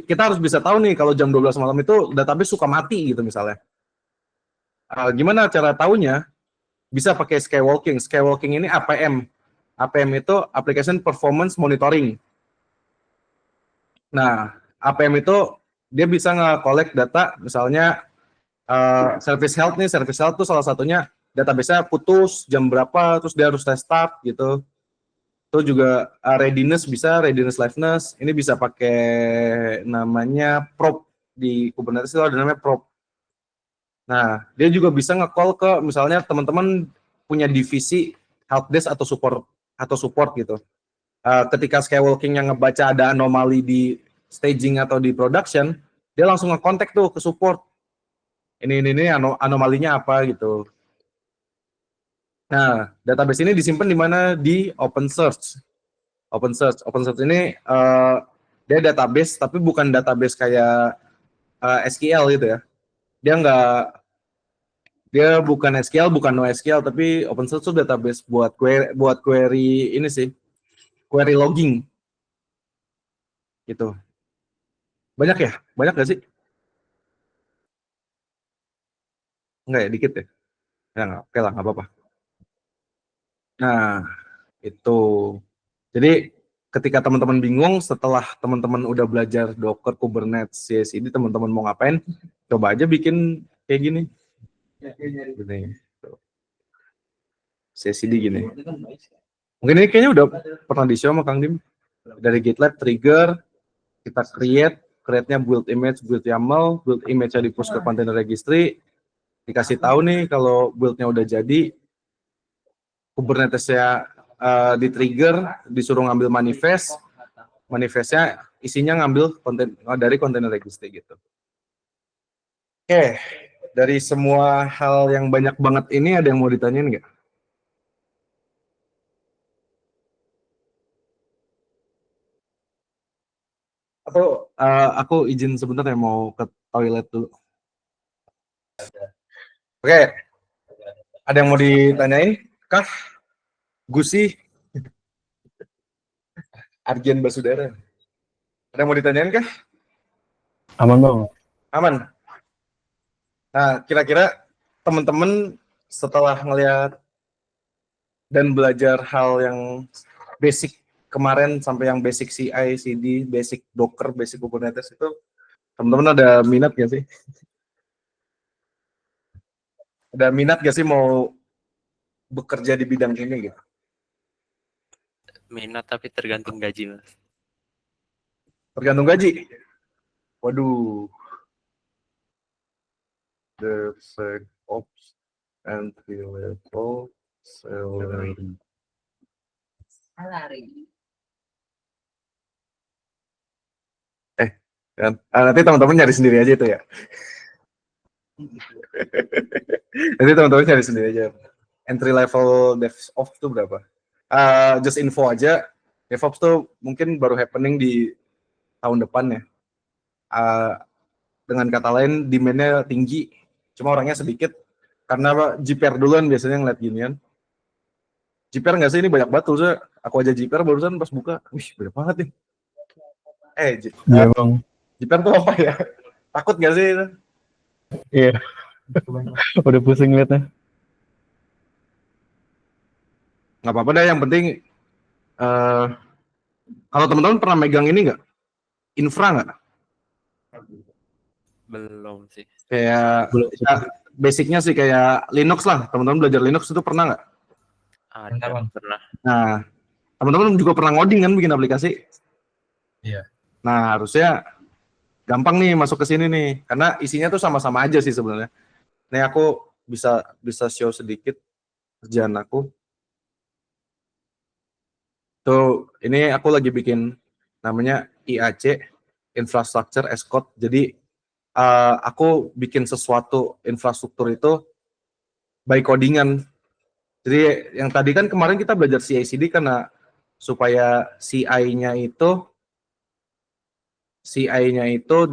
kita harus bisa tahu nih kalau jam 12 malam itu database suka mati gitu misalnya. Gimana cara tahunya? Bisa pakai skywalking. Skywalking ini APM. APM itu Application Performance Monitoring. Nah, APM itu dia bisa nge-collect data, misalnya service health tuh salah satunya database-nya putus jam berapa, terus dia harus restart gitu. Itu juga readiness liveness, ini bisa pakai namanya prop di Kubernetes itu ada namanya prop. Nah, dia juga bisa nge-call ke misalnya teman-teman punya divisi helpdesk atau support gitu. Ketika skywalking yang ngebaca ada anomali di staging atau di production, dia langsung nge-contact tuh ke support. Ini anomalinya apa gitu. Nah, database ini disimpan di mana? Di OpenSearch. OpenSearch ini dia database, tapi bukan database kayak SQL gitu ya. Dia bukan SQL, bukan NoSQL, tapi OpenSearch itu database buat query ini sih, query logging gitu. Banyak ya? Banyak nggak sih? Enggak ya, dikit ya? Ya nggak, oke lah, nggak apa-apa. Nah, itu. Jadi ketika teman-teman bingung setelah teman-teman udah belajar Docker, Kubernetes, CI/CD, teman-teman mau ngapain? Coba aja bikin kayak gini. Gini. CI/CD gini. Mungkin ini kayaknya udah pernah di-show sama Kang Dim. Dari GitLab trigger, kita create-nya build image, build YAML, build image-nya di-push ke container registry, dikasih tahu nih kalau build-nya udah jadi, Kubernetes-nya di-trigger, disuruh ngambil manifest-nya isinya ngambil dari container registry gitu. Oke, dari semua hal yang banyak banget ini ada yang mau ditanyain nggak? Atau aku izin sebentar ya mau ke toilet dulu. Oke, ada yang mau ditanyain? Kah? Gusi? Arjen Basudara? Ada yang mau ditanyain kah? Aman Bang. Aman. Nah, kira-kira teman-teman setelah ngelihat dan belajar hal yang basic kemarin sampai yang basic CI, CD, basic Docker, basic Kubernetes itu, teman-teman ada minat gak sih? Ada minat gak sih mau bekerja di bidang ini gitu? Minat tapi tergantung gaji, Mas. Tergantung gaji. Waduh. The SecOps entry level salary. Kan? Nanti teman-teman nyari sendiri aja itu ya. Nanti teman-teman nyari sendiri aja. Entry level DevOps itu berapa? Just info aja. DevOps tuh mungkin baru happening di tahun depan ya. Dengan kata lain, demand-nya tinggi. Cuma orangnya sedikit. Karena JPR duluan biasanya ngeliat ginian. JPR nggak sih? Ini banyak banget tuh. Aku aja JPR barusan pas buka. Wih, banyak banget nih. Iya Bang. JPR tuh apa ya? Takut nggak sih? Iya. Udah pusing liatnya. Nggak apa-apa deh, yang penting kalau teman-teman pernah megang ini nggak? Infra nggak? Belum sih. Kayak basicnya sih kayak Linux lah. Teman-teman belajar Linux itu pernah nggak? Ada, Bang. pernah. Nah, teman-teman juga pernah ngoding kan bikin aplikasi? Iya. Nah, harusnya gampang nih masuk ke sini nih, karena isinya tuh sama-sama aja sih sebenarnya. Nih aku bisa show sedikit kerjaan aku. Tuh, ini aku lagi bikin namanya IAC, Infrastructure as Code. Jadi aku bikin sesuatu infrastruktur itu by codingan. Jadi yang tadi kan kemarin kita belajar CI/CD karena supaya CI-nya itu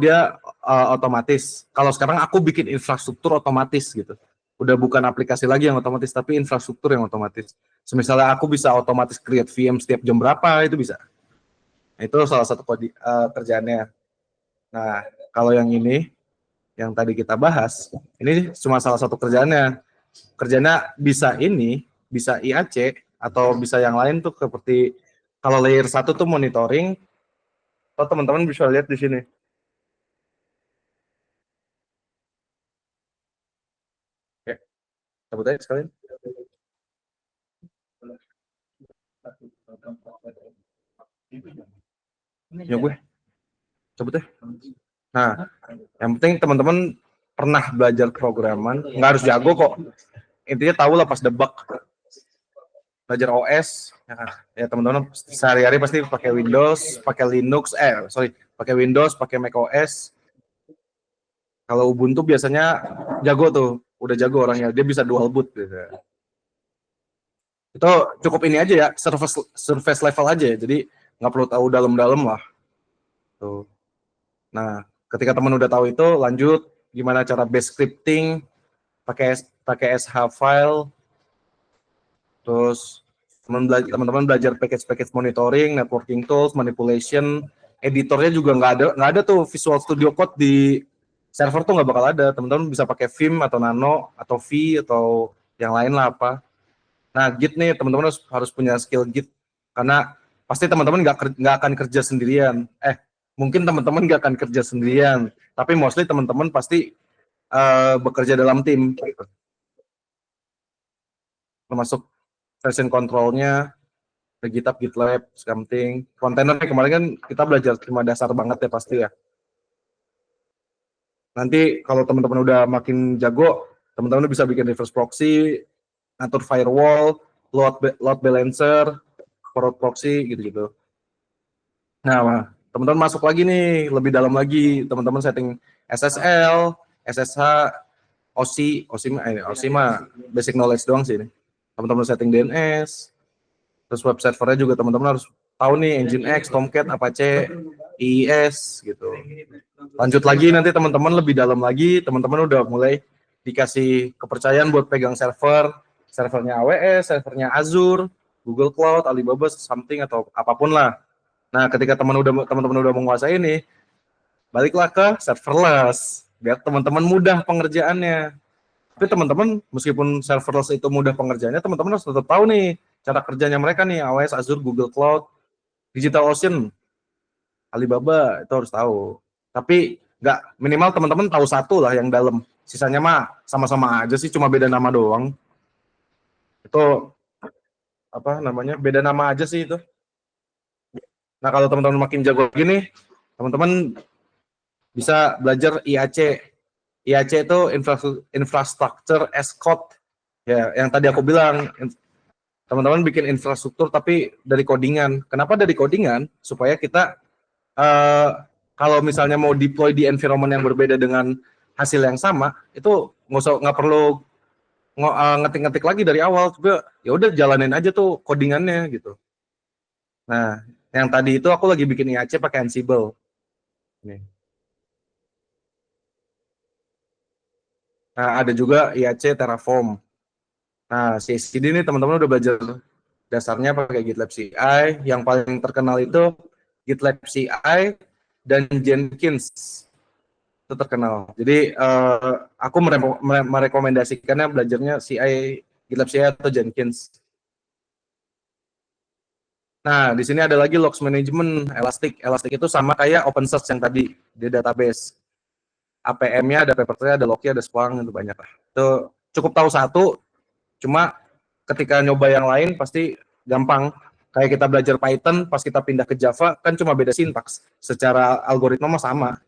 dia otomatis. Kalau sekarang aku bikin infrastruktur otomatis gitu. Udah bukan aplikasi lagi yang otomatis, tapi infrastruktur yang otomatis. Misalnya aku bisa otomatis create VM setiap jam berapa, itu bisa. Itu salah satu kerjaannya. Nah, kalau yang ini, yang tadi kita bahas, ini cuma salah satu kerjaannya. Kerjanya bisa bisa IAC, atau bisa yang lain tuh seperti, kalau layer 1 tuh monitoring, atau teman-teman bisa lihat di sini. Oke, cabut aja sekalian. Ya gue, cabut deh. Nah, yang penting teman-teman pernah belajar programan, nggak harus jago kok. Intinya tahu lah pas debug. Belajar OS, ya teman-teman sehari-hari pasti pakai Windows, pakai Linux, pakai Windows, pakai Mac OS. Kalau Ubuntu biasanya jago tuh, udah jago orangnya, dia bisa dual boot gitu. Itu cukup ini aja ya, surface level aja ya, jadi nggak perlu tahu dalam-dalam lah. Tuh. Nah, ketika teman udah tahu itu, lanjut gimana cara base scripting, pakai SH file, terus teman-teman belajar package monitoring, networking tools, manipulation, editornya juga nggak ada tuh Visual Studio Code di server tuh nggak bakal ada. Teman-teman bisa pakai Vim atau Nano atau V atau yang lain lah apa. Nah, Git nih teman-teman harus punya skill Git karena pasti teman-teman nggak akan kerja sendirian. Mungkin teman-teman nggak akan kerja sendirian, tapi mostly teman-teman pasti bekerja dalam tim, termasuk version control-nya, GitHub, GitLab, something. Kontainer kemarin kan kita belajar cuma dasar banget ya pasti ya. Nanti kalau teman-teman udah makin jago, teman-teman bisa bikin reverse proxy, atur firewall, load balancer, forward proxy, gitu-gitu. Nah, teman-teman masuk lagi nih, lebih dalam lagi, teman-teman setting SSL, SSH, OSI mah basic knowledge doang sih ini. Teman-teman setting DNS, terus web servernya juga teman-teman harus tahu nih Nginx, Tomcat, Apache, IIS gitu. Lanjut lagi nanti teman-teman lebih dalam lagi, teman-teman udah mulai dikasih kepercayaan buat pegang servernya AWS, servernya Azure, Google Cloud, Alibaba, something atau apapun lah. Nah, ketika teman-teman udah menguasai ini, baliklah ke serverless biar teman-teman mudah pengerjaannya. Tapi teman-teman meskipun serverless itu mudah pengerjaannya, teman-teman harus tetap tahu nih cara kerjanya mereka nih, AWS, Azure, Google Cloud, DigitalOcean, Alibaba, itu harus tahu. Tapi nggak, minimal teman-teman tahu satu lah yang dalam. Sisanya mah sama-sama aja sih, cuma beda nama doang. Itu apa namanya? Beda nama aja sih itu. Nah, kalau teman-teman makin jago gini, teman-teman bisa belajar IAC. IAC itu infrastructure as code. Ya, yang tadi aku bilang, teman-teman bikin infrastruktur tapi dari codingan. Kenapa dari codingan? Supaya kita kalau misalnya mau deploy di environment yang berbeda dengan hasil yang sama, itu nggak perlu ngetik-ngetik lagi dari awal, coba ya udah jalanin aja tuh codingannya gitu. Nah, yang tadi itu aku lagi bikin IAC pakai Ansible. Nih. Nah, ada juga IAC Terraform. Nah, CI/CD ini teman-teman udah belajar dasarnya pakai GitLab CI. Yang paling terkenal itu GitLab CI dan Jenkins. Itu terkenal. Jadi aku merekomendasikannya belajarnya CI, GitLab CI atau Jenkins. Nah, di sini ada lagi logs management, Elastic. Elastic itu sama kayak OpenSearch yang tadi di database. APM-nya ada Papertrail, ada Loki, ada Splunk, itu banyak lah. Itu cukup tahu satu, cuma ketika nyoba yang lain pasti gampang. Kayak kita belajar Python, pas kita pindah ke Java, kan cuma beda sintaks. Secara algoritma mah sama.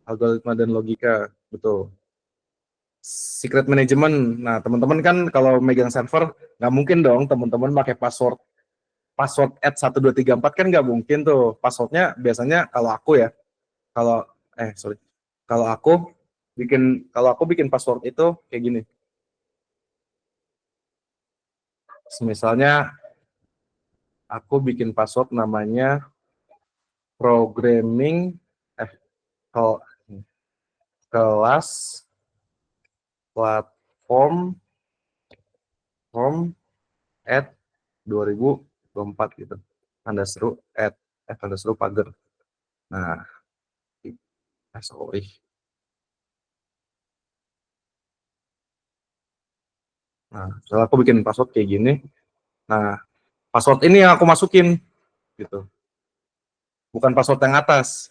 Algoritma dan logika, betul. Secret management, nah teman-teman kan kalau megang server, nggak mungkin dong teman-teman pakai password @1234 kan nggak mungkin tuh. Passwordnya biasanya kalau aku ya, kalau aku bikin password itu kayak gini. Misalnya aku bikin password namanya programming kelas platform at 2024 gitu. _ pager. Nah, sorry. Nah, setelah aku bikin password kayak gini, nah password ini yang aku masukin gitu, bukan password yang atas.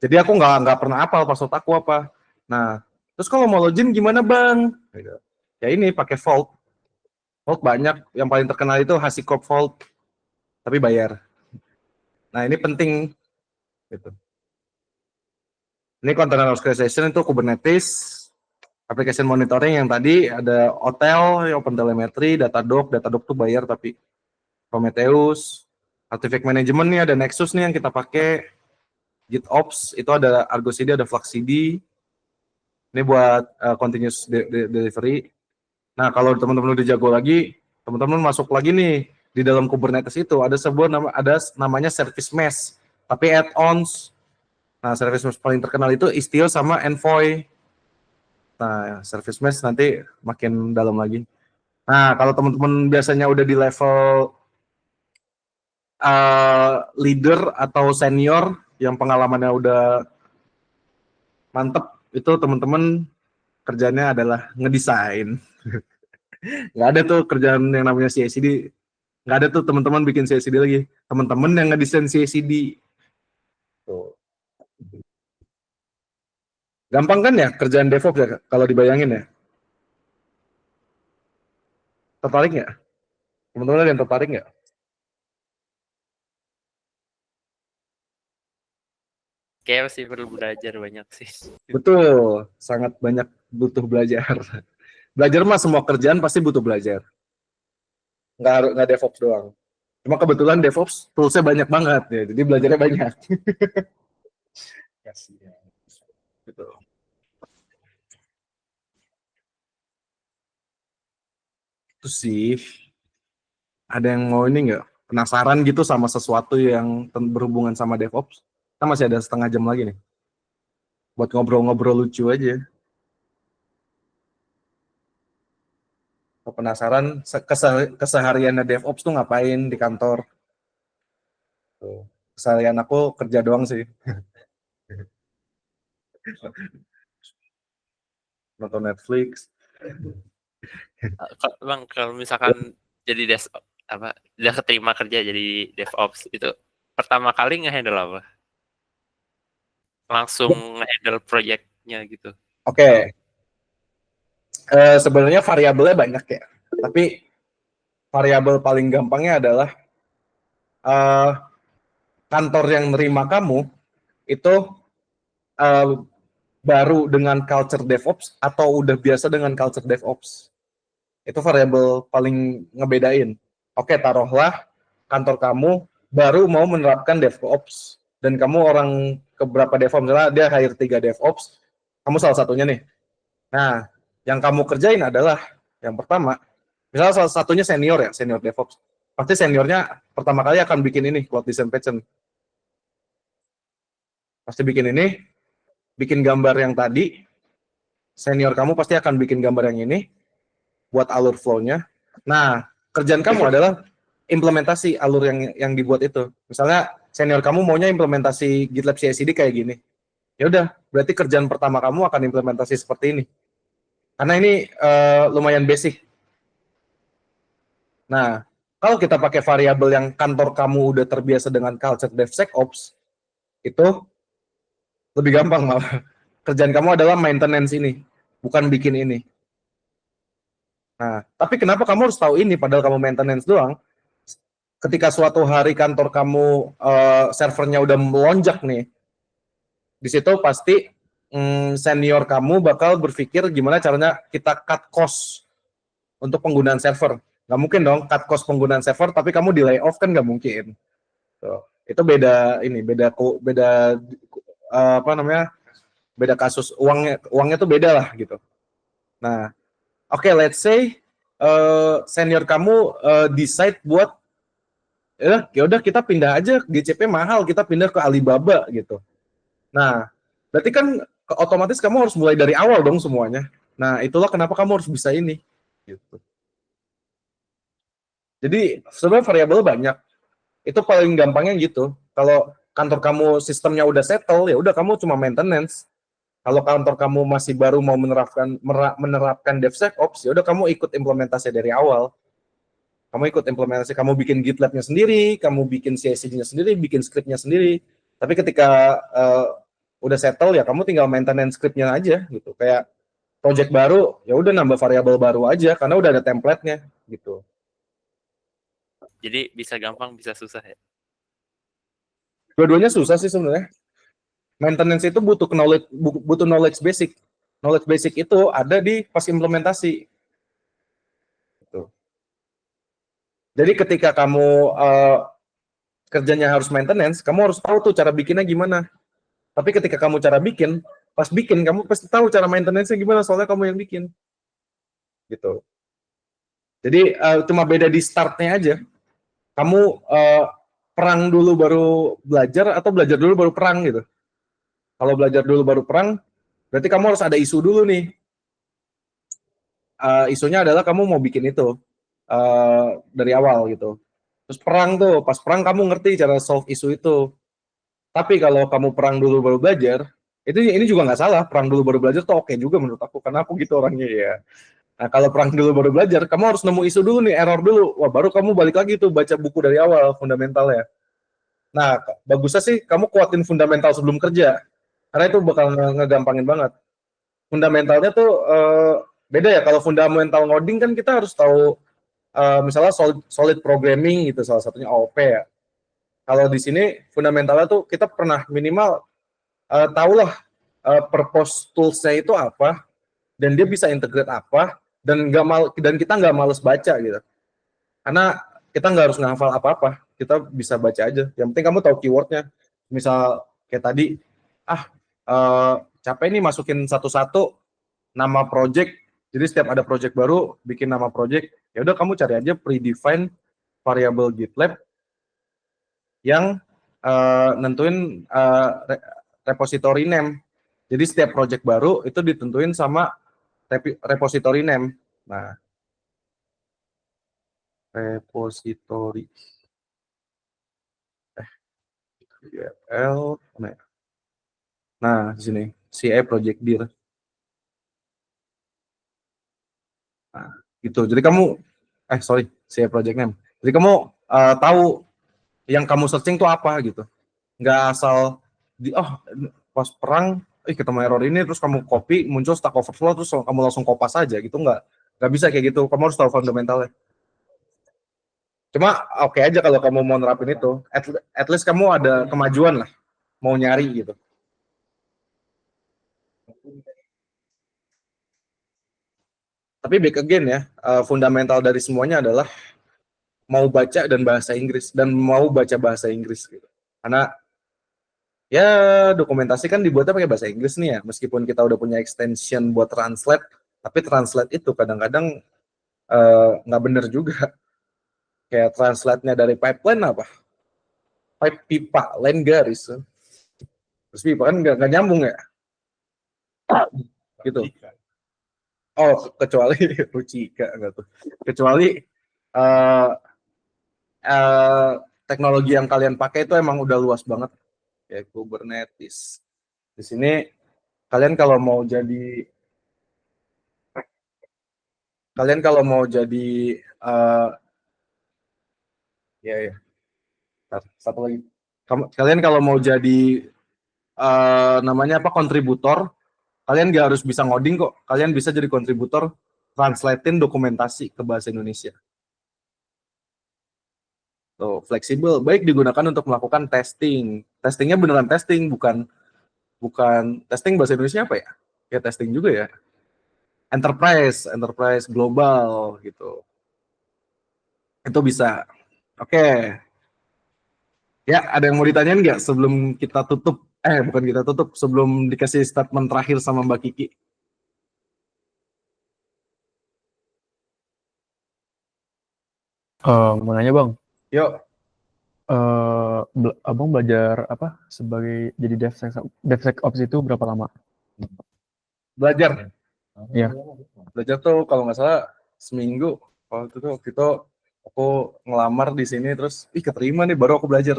Jadi aku nggak pernah hafal password aku apa. Nah, terus kalau mau login gimana bang? Ya ini pakai Vault. Vault banyak, yang paling terkenal itu HashiCorp Vault, tapi bayar. Nah ini penting. Gitu. Ini container orchestration itu Kubernetes, application monitoring yang tadi ada OTel, OpenTelemetry, Datadog tuh bayar tapi Prometheus, artifact management nih ada Nexus nih yang kita pakai, GitOps itu ada Argo CD, ada Flux CD, ini buat continuous delivery. Nah kalau teman-teman udah jago lagi, teman-teman masuk lagi nih di dalam Kubernetes itu ada namanya service mesh, tapi add-ons. Nah service mesh paling terkenal itu Istio sama Envoy. Nah service mesh nanti makin dalam lagi. Nah kalau teman-teman biasanya udah di level leader atau senior yang pengalamannya udah mantep, itu teman-teman kerjanya adalah ngedesain. Nggak ada tuh kerjaan yang namanya CI/CD. Nggak ada tuh teman-teman bikin CI/CD lagi. Teman-teman yang ngedesain CI/CD. Tuh. Gampang kan ya kerjaan DevOps ya kalau dibayangin ya? Tertarik nggak? Teman-teman ada yang tertarik nggak? Kayak masih perlu belajar banyak sih. Betul, sangat banyak butuh belajar. Belajar mah semua kerjaan pasti butuh belajar. Nggak DevOps doang. Cuma kebetulan DevOps toolsnya banyak banget ya, jadi belajarnya banyak. Kasihan. Betul. Itu sih, ada yang mau ini nggak? Penasaran gitu sama sesuatu yang berhubungan sama DevOps? Kita masih ada setengah jam lagi nih. Buat ngobrol-ngobrol lucu aja. Kalau penasaran kesehariannya DevOps tuh ngapain di kantor? Tuh. Keseharian aku kerja doang sih. Nonton Netflix. Bang, kalau misalkan jadi udah keterima kerja jadi DevOps itu pertama kali nge-handle apa? Langsung nge-handle project-nya gitu. Oke. Sebenarnya variabelnya banyak ya. Tapi variabel paling gampangnya adalah kantor yang nerima kamu itu baru dengan culture DevOps atau udah biasa dengan culture DevOps. Itu variabel paling ngebedain. Oke, taruhlah kantor kamu baru mau menerapkan DevOps dan kamu orang keberapa DevOps, misalnya dia hire 3 DevOps, kamu salah satunya nih. Nah, yang kamu kerjain adalah yang pertama, misalnya salah satunya senior ya, senior DevOps. Pasti seniornya pertama kali akan bikin ini, code design pattern. Pasti bikin ini, bikin gambar yang tadi, senior kamu pasti akan bikin gambar yang ini, buat alur flow-nya. Nah, kerjaan kamu adalah implementasi alur yang dibuat itu. Misalnya senior kamu maunya implementasi GitLab CI/CD kayak gini. Ya udah, berarti kerjaan pertama kamu akan implementasi seperti ini. Karena ini lumayan basic. Nah, kalau kita pakai variabel yang kantor kamu udah terbiasa dengan culture DevSecOps, itu lebih gampang malah. Kerjaan kamu adalah maintenance ini, bukan bikin ini. Nah, tapi kenapa kamu harus tahu ini padahal kamu maintenance doang? Ketika suatu hari kantor kamu servernya udah melonjak nih, di situ pasti senior kamu bakal berpikir gimana caranya kita cut cost untuk penggunaan server. Nggak mungkin dong cut cost penggunaan server, tapi kamu di layoff kan nggak mungkin. Tuh. Itu beda apa namanya? Beda kasus, uangnya tuh beda lah gitu. Nah, oke, let's say senior kamu decide buat ya udah kita pindah aja, GCP mahal, kita pindah ke Alibaba gitu. Nah, berarti kan otomatis kamu harus mulai dari awal dong semuanya. Nah, itulah kenapa kamu harus bisa ini gitu. Jadi sebenarnya variabel banyak. Itu paling gampangnya gitu. Kalau kantor kamu sistemnya udah settle, ya udah kamu cuma maintenance. Kalau kantor kamu masih baru mau menerapkan DevSecOps, ya udah kamu ikut implementasi dari awal. Kamu ikut implementasi, kamu bikin GitLab-nya sendiri, kamu bikin CI/CD-nya sendiri, bikin script-nya sendiri. Tapi ketika udah settle ya kamu tinggal maintenance script-nya aja gitu. Kayak project baru, ya udah nambah variabel baru aja karena udah ada template-nya gitu. Jadi bisa gampang, bisa susah ya. Dua-duanya susah sih sebenarnya. Maintenance itu butuh knowledge basic. Knowledge basic itu ada di pas implementasi. Gitu. Jadi ketika kamu kerjanya harus maintenance, kamu harus tahu tuh cara bikinnya gimana. Tapi ketika kamu pas bikin kamu pasti tahu cara maintenance-nya gimana soalnya kamu yang bikin. Gitu. Jadi cuma beda di start-nya aja. Kamu perang dulu baru belajar atau belajar dulu baru perang gitu. Kalau belajar dulu baru perang, berarti kamu harus ada isu dulu nih. Isunya adalah kamu mau bikin itu dari awal gitu. Terus perang tuh, pas perang kamu ngerti cara solve isu itu. Tapi kalau kamu perang dulu baru belajar, ini juga nggak salah. Perang dulu baru belajar tuh oke juga menurut aku, karena aku gitu orangnya ya. Nah, kalau perang dulu baru belajar, kamu harus nemu isu dulu nih, error dulu. Wah, baru kamu balik lagi tuh baca buku dari awal, fundamentalnya. Nah, bagusnya sih kamu kuatin fundamental sebelum kerja. Karena itu bakal ngegampangin banget. Fundamentalnya tuh beda ya. Kalau fundamental ngoding kan kita harus tahu misalnya solid programming gitu, salah satunya AOP ya. Kalau di sini fundamentalnya tuh kita pernah minimal tahulah purpose tools-nya itu apa, dan dia bisa integrate apa, dan kita nggak males baca gitu. Karena kita nggak harus ngehafal apa-apa, kita bisa baca aja. Yang penting kamu tahu keywordnya. Misal kayak tadi, capek nih masukin satu-satu nama project. Jadi setiap ada project baru, bikin nama project. Ya udah kamu cari aja predefined variable GitLab yang nentuin repository name. Jadi setiap project baru itu ditentuin sama repository name. Nah, repository URL. Nah, di sini CI project dir. Nah, gitu. Jadi kamu CI project name. Jadi kamu tahu yang kamu searching tuh apa gitu. Nggak asal pas perang ketemu error ini terus kamu copy, muncul Stack Overflow terus kamu langsung kopas aja gitu, nggak bisa kayak gitu. Kamu harus tahu fundamentalnya. Cuma oke aja kalau kamu mau nerapin itu, at least kamu ada kemajuan lah, mau nyari gitu. Tapi back again ya, fundamental dari semuanya adalah mau baca dan bahasa Inggris, dan mau baca bahasa Inggris gitu. Karena ya dokumentasi kan dibuatnya pakai bahasa Inggris nih ya, meskipun kita udah punya extension buat translate, tapi translate itu kadang-kadang nggak bener juga. Kayak translate-nya dari pipeline apa? Pipe pipa, line garis. Terus pipa kan nggak nyambung ya? Gitu. Oh, kecuali Rucika enggak tuh. Kecuali teknologi yang kalian pakai itu emang udah luas banget, kayak Kubernetes. Di sini kalian kalau mau jadi satu lagi. Kalian kalau mau jadi namanya apa, kontributor, kalian nggak harus bisa ngoding kok. Kalian bisa jadi kontributor, translatein dokumentasi ke bahasa Indonesia. Tuh, fleksibel, baik digunakan untuk melakukan testing. Testingnya beneran testing, bukan testing bahasa Indonesia apa ya? Ya testing juga ya. Enterprise global gitu. Itu bisa. Oke. Ya, ada yang mau ditanyain nggak sebelum kita tutup? Bukan kita tutup, sebelum dikasih statement terakhir sama Mbak Kiki. Mau nanya Bang, Yuk. Abang belajar apa sebagai jadi DevSecOps itu berapa lama? Belajar. Iya. Belajar tuh kalau nggak salah seminggu. Waktu itu aku ngelamar di sini terus keterima nih, baru aku belajar.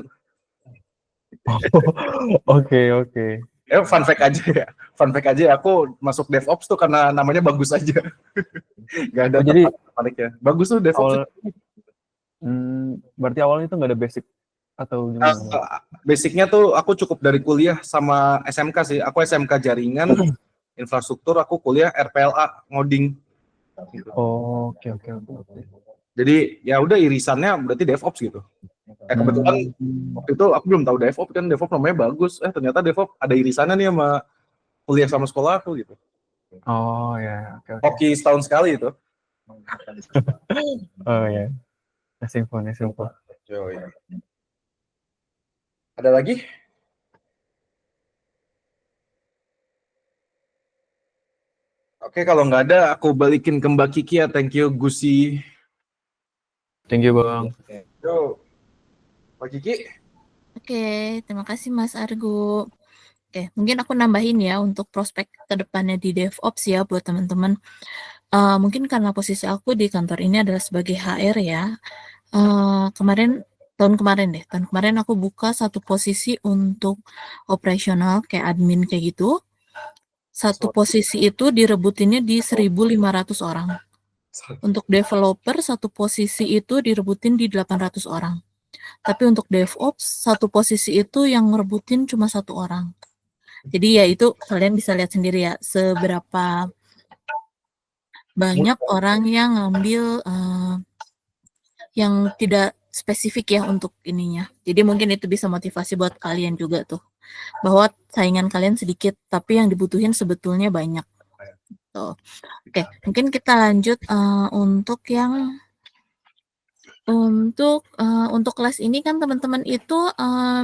Oke. Fun fact aja ya, aku masuk DevOps tuh karena namanya bagus aja. Gak ada jadi tertariknya. Bagus tuh DevOps. Berarti awalnya itu nggak ada basic atau gimana? Basicnya tuh aku cukup dari kuliah sama SMK sih. Aku SMK jaringan infrastruktur, aku kuliah RPLA ngoding. Oke. Jadi ya udah irisannya berarti DevOps gitu. Kebetulan waktu itu aku belum tahu DevOps, kan DevOps namanya bagus. Ternyata DevOps ada irisannya nih sama kuliah sama sekolah aku gitu. Oh ya, oke. Hoki setahun sekali itu. Oh ya. Simple. Ada lagi? Oke, kalau nggak ada, aku balikin ke Mbak Kiki ya. Thank you, Gusi. Thank you, Bang. Yo, Mbak Kiki. Oke, terima kasih Mas Argo. Oke, mungkin aku nambahin ya untuk prospek ke depannya di DevOps ya buat teman-teman. Mungkin karena posisi aku di kantor ini adalah sebagai HR ya. Tahun kemarin aku buka satu posisi untuk operasional kayak admin kayak gitu. Satu posisi itu direbutinnya di 1.500 orang. Untuk developer, satu posisi itu direbutin di 800 orang. Tapi untuk DevOps, satu posisi itu yang ngerebutin cuma 1 orang. Jadi ya itu kalian bisa lihat sendiri ya, seberapa banyak orang yang ngambil yang tidak spesifik ya untuk ininya. Jadi mungkin itu bisa motivasi buat kalian juga tuh, bahwa saingan kalian sedikit, tapi yang dibutuhin sebetulnya banyak. Tuh. Oke, mungkin kita lanjut untuk yang untuk kelas ini kan teman-teman itu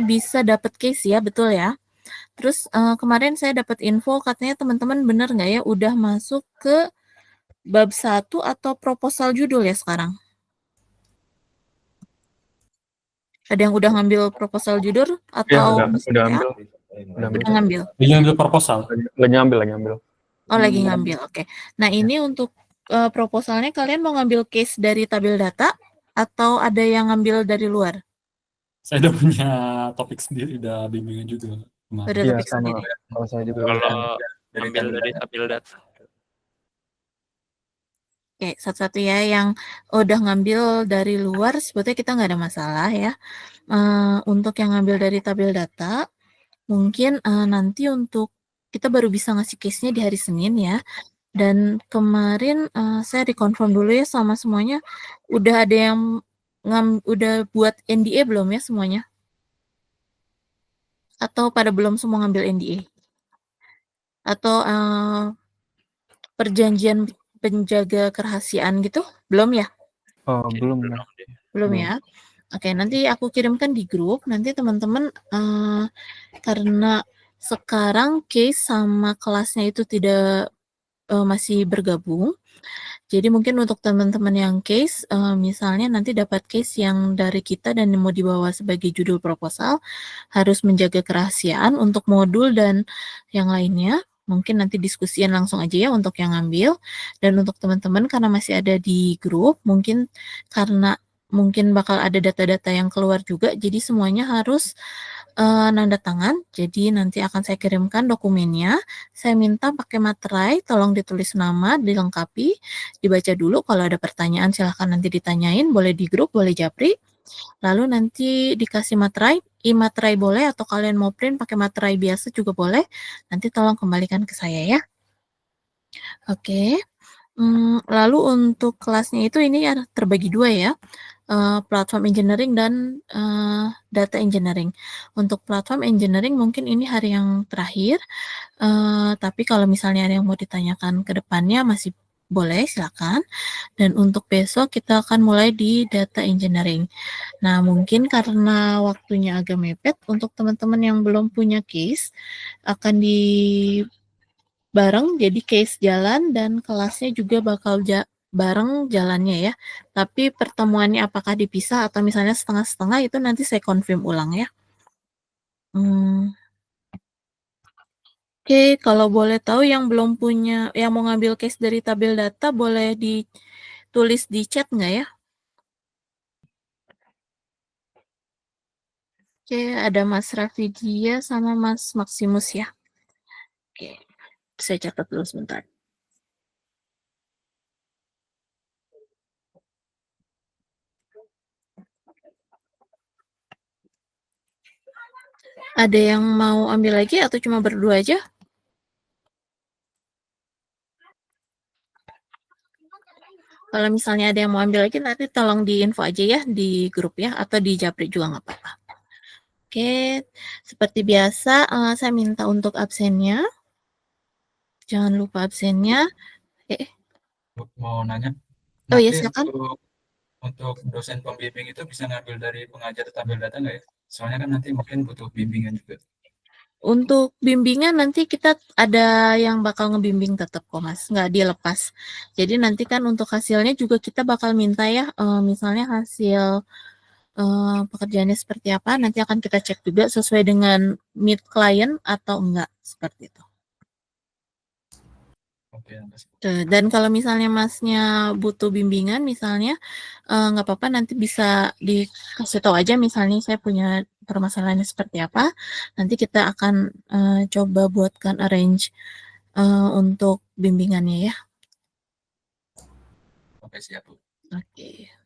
bisa dapat case ya, betul ya. Terus kemarin saya dapat info katanya teman-teman benar nggak ya udah masuk ke bab 1 atau proposal judul ya sekarang? Ada yang udah ngambil proposal judul atau Ya, udah ambil. Udah ngambil. Dia ambil proposal. Lagi ngambil. Oh, lagi ngambil. Oke. Nah, ini untuk proposalnya kalian mau ngambil case dari tabel data atau ada yang ngambil dari luar? Saya udah punya topik sendiri, udah bimbingan juga. Ada Iya, topik sama. sendiri. Kalau saya juga Kalau ambil dari tabel data. Oke, satu-satu ya yang udah ngambil dari luar sebetulnya kita nggak ada masalah ya. Untuk yang ngambil dari tabel data, mungkin nanti untuk kita baru bisa ngasih case-nya di hari Senin ya. Dan kemarin saya reconfirm dulu ya sama semuanya. Udah ada yang udah buat NDA belum ya semuanya? Atau pada belum semua ngambil NDA? Atau perjanjian penjaga kerahasiaan gitu? Belum ya? belum ya. Belum ya? Oke, nanti aku kirimkan di grup. Nanti teman-teman karena sekarang case sama kelasnya itu tidak masih bergabung. Jadi mungkin untuk teman-teman yang case, misalnya nanti dapat case yang dari kita dan mau dibawa sebagai judul proposal, harus menjaga kerahasiaan untuk modul dan yang lainnya. Mungkin nanti diskusian langsung aja ya untuk yang ngambil. Dan untuk teman-teman karena masih ada di grup, mungkin karena mungkin bakal ada data-data yang keluar juga, jadi semuanya harus nanda tangan. Jadi nanti akan saya kirimkan dokumennya. Saya minta pakai materai, tolong ditulis nama, dilengkapi, dibaca dulu. Kalau ada pertanyaan silahkan nanti ditanyain, boleh di grup, boleh japri. Lalu nanti dikasih materai, e-materai boleh atau kalian mau print pakai materai biasa juga boleh. Nanti tolong kembalikan ke saya ya. Oke. Lalu untuk kelasnya itu ini ya terbagi 2 ya. Platform engineering dan data engineering. Untuk platform engineering mungkin ini hari yang terakhir. Tapi kalau misalnya ada yang mau ditanyakan ke depannya masih boleh, silakan. Dan untuk besok kita akan mulai di data engineering. Nah, mungkin karena waktunya agak mepet, untuk teman-teman yang belum punya case, akan bareng, jadi case jalan dan kelasnya juga bakal bareng jalannya ya. Tapi pertemuannya apakah dipisah atau misalnya setengah-setengah itu nanti saya confirm ulang ya. Oke, kalau boleh tahu yang belum punya, yang mau ngambil case dari tabel data boleh ditulis di chat nggak ya? Oke, ada Mas Rafidia sama Mas Maximus ya. Oke, saya catat dulu sebentar. Ada yang mau ambil lagi atau cuma berdua aja? Kalau misalnya ada yang mau ambil lagi nanti tolong di info aja ya di grup ya atau di japri juga nggak apa-apa. Oke, seperti biasa saya minta untuk absennya. Jangan lupa absennya. Mau nanya. Oh iya, Nanti silakan. untuk dosen pembimbing itu bisa ngambil dari pengajar tabel data nggak ya? Soalnya kan nanti mungkin butuh bimbingan juga. Untuk bimbingan nanti kita ada yang bakal ngebimbing tetap kok Mas, nggak dilepas. Jadi nanti kan untuk hasilnya juga kita bakal minta ya, misalnya hasil pekerjaannya seperti apa, nanti akan kita cek juga sesuai dengan meet klien atau enggak, seperti itu. Oke, Dan kalau misalnya Masnya butuh bimbingan misalnya, nggak apa-apa nanti bisa dikasih tahu aja misalnya saya punya permasalahannya seperti apa, nanti kita akan coba buatkan arrange untuk bimbingannya ya. Oke, siap Bu. Oke.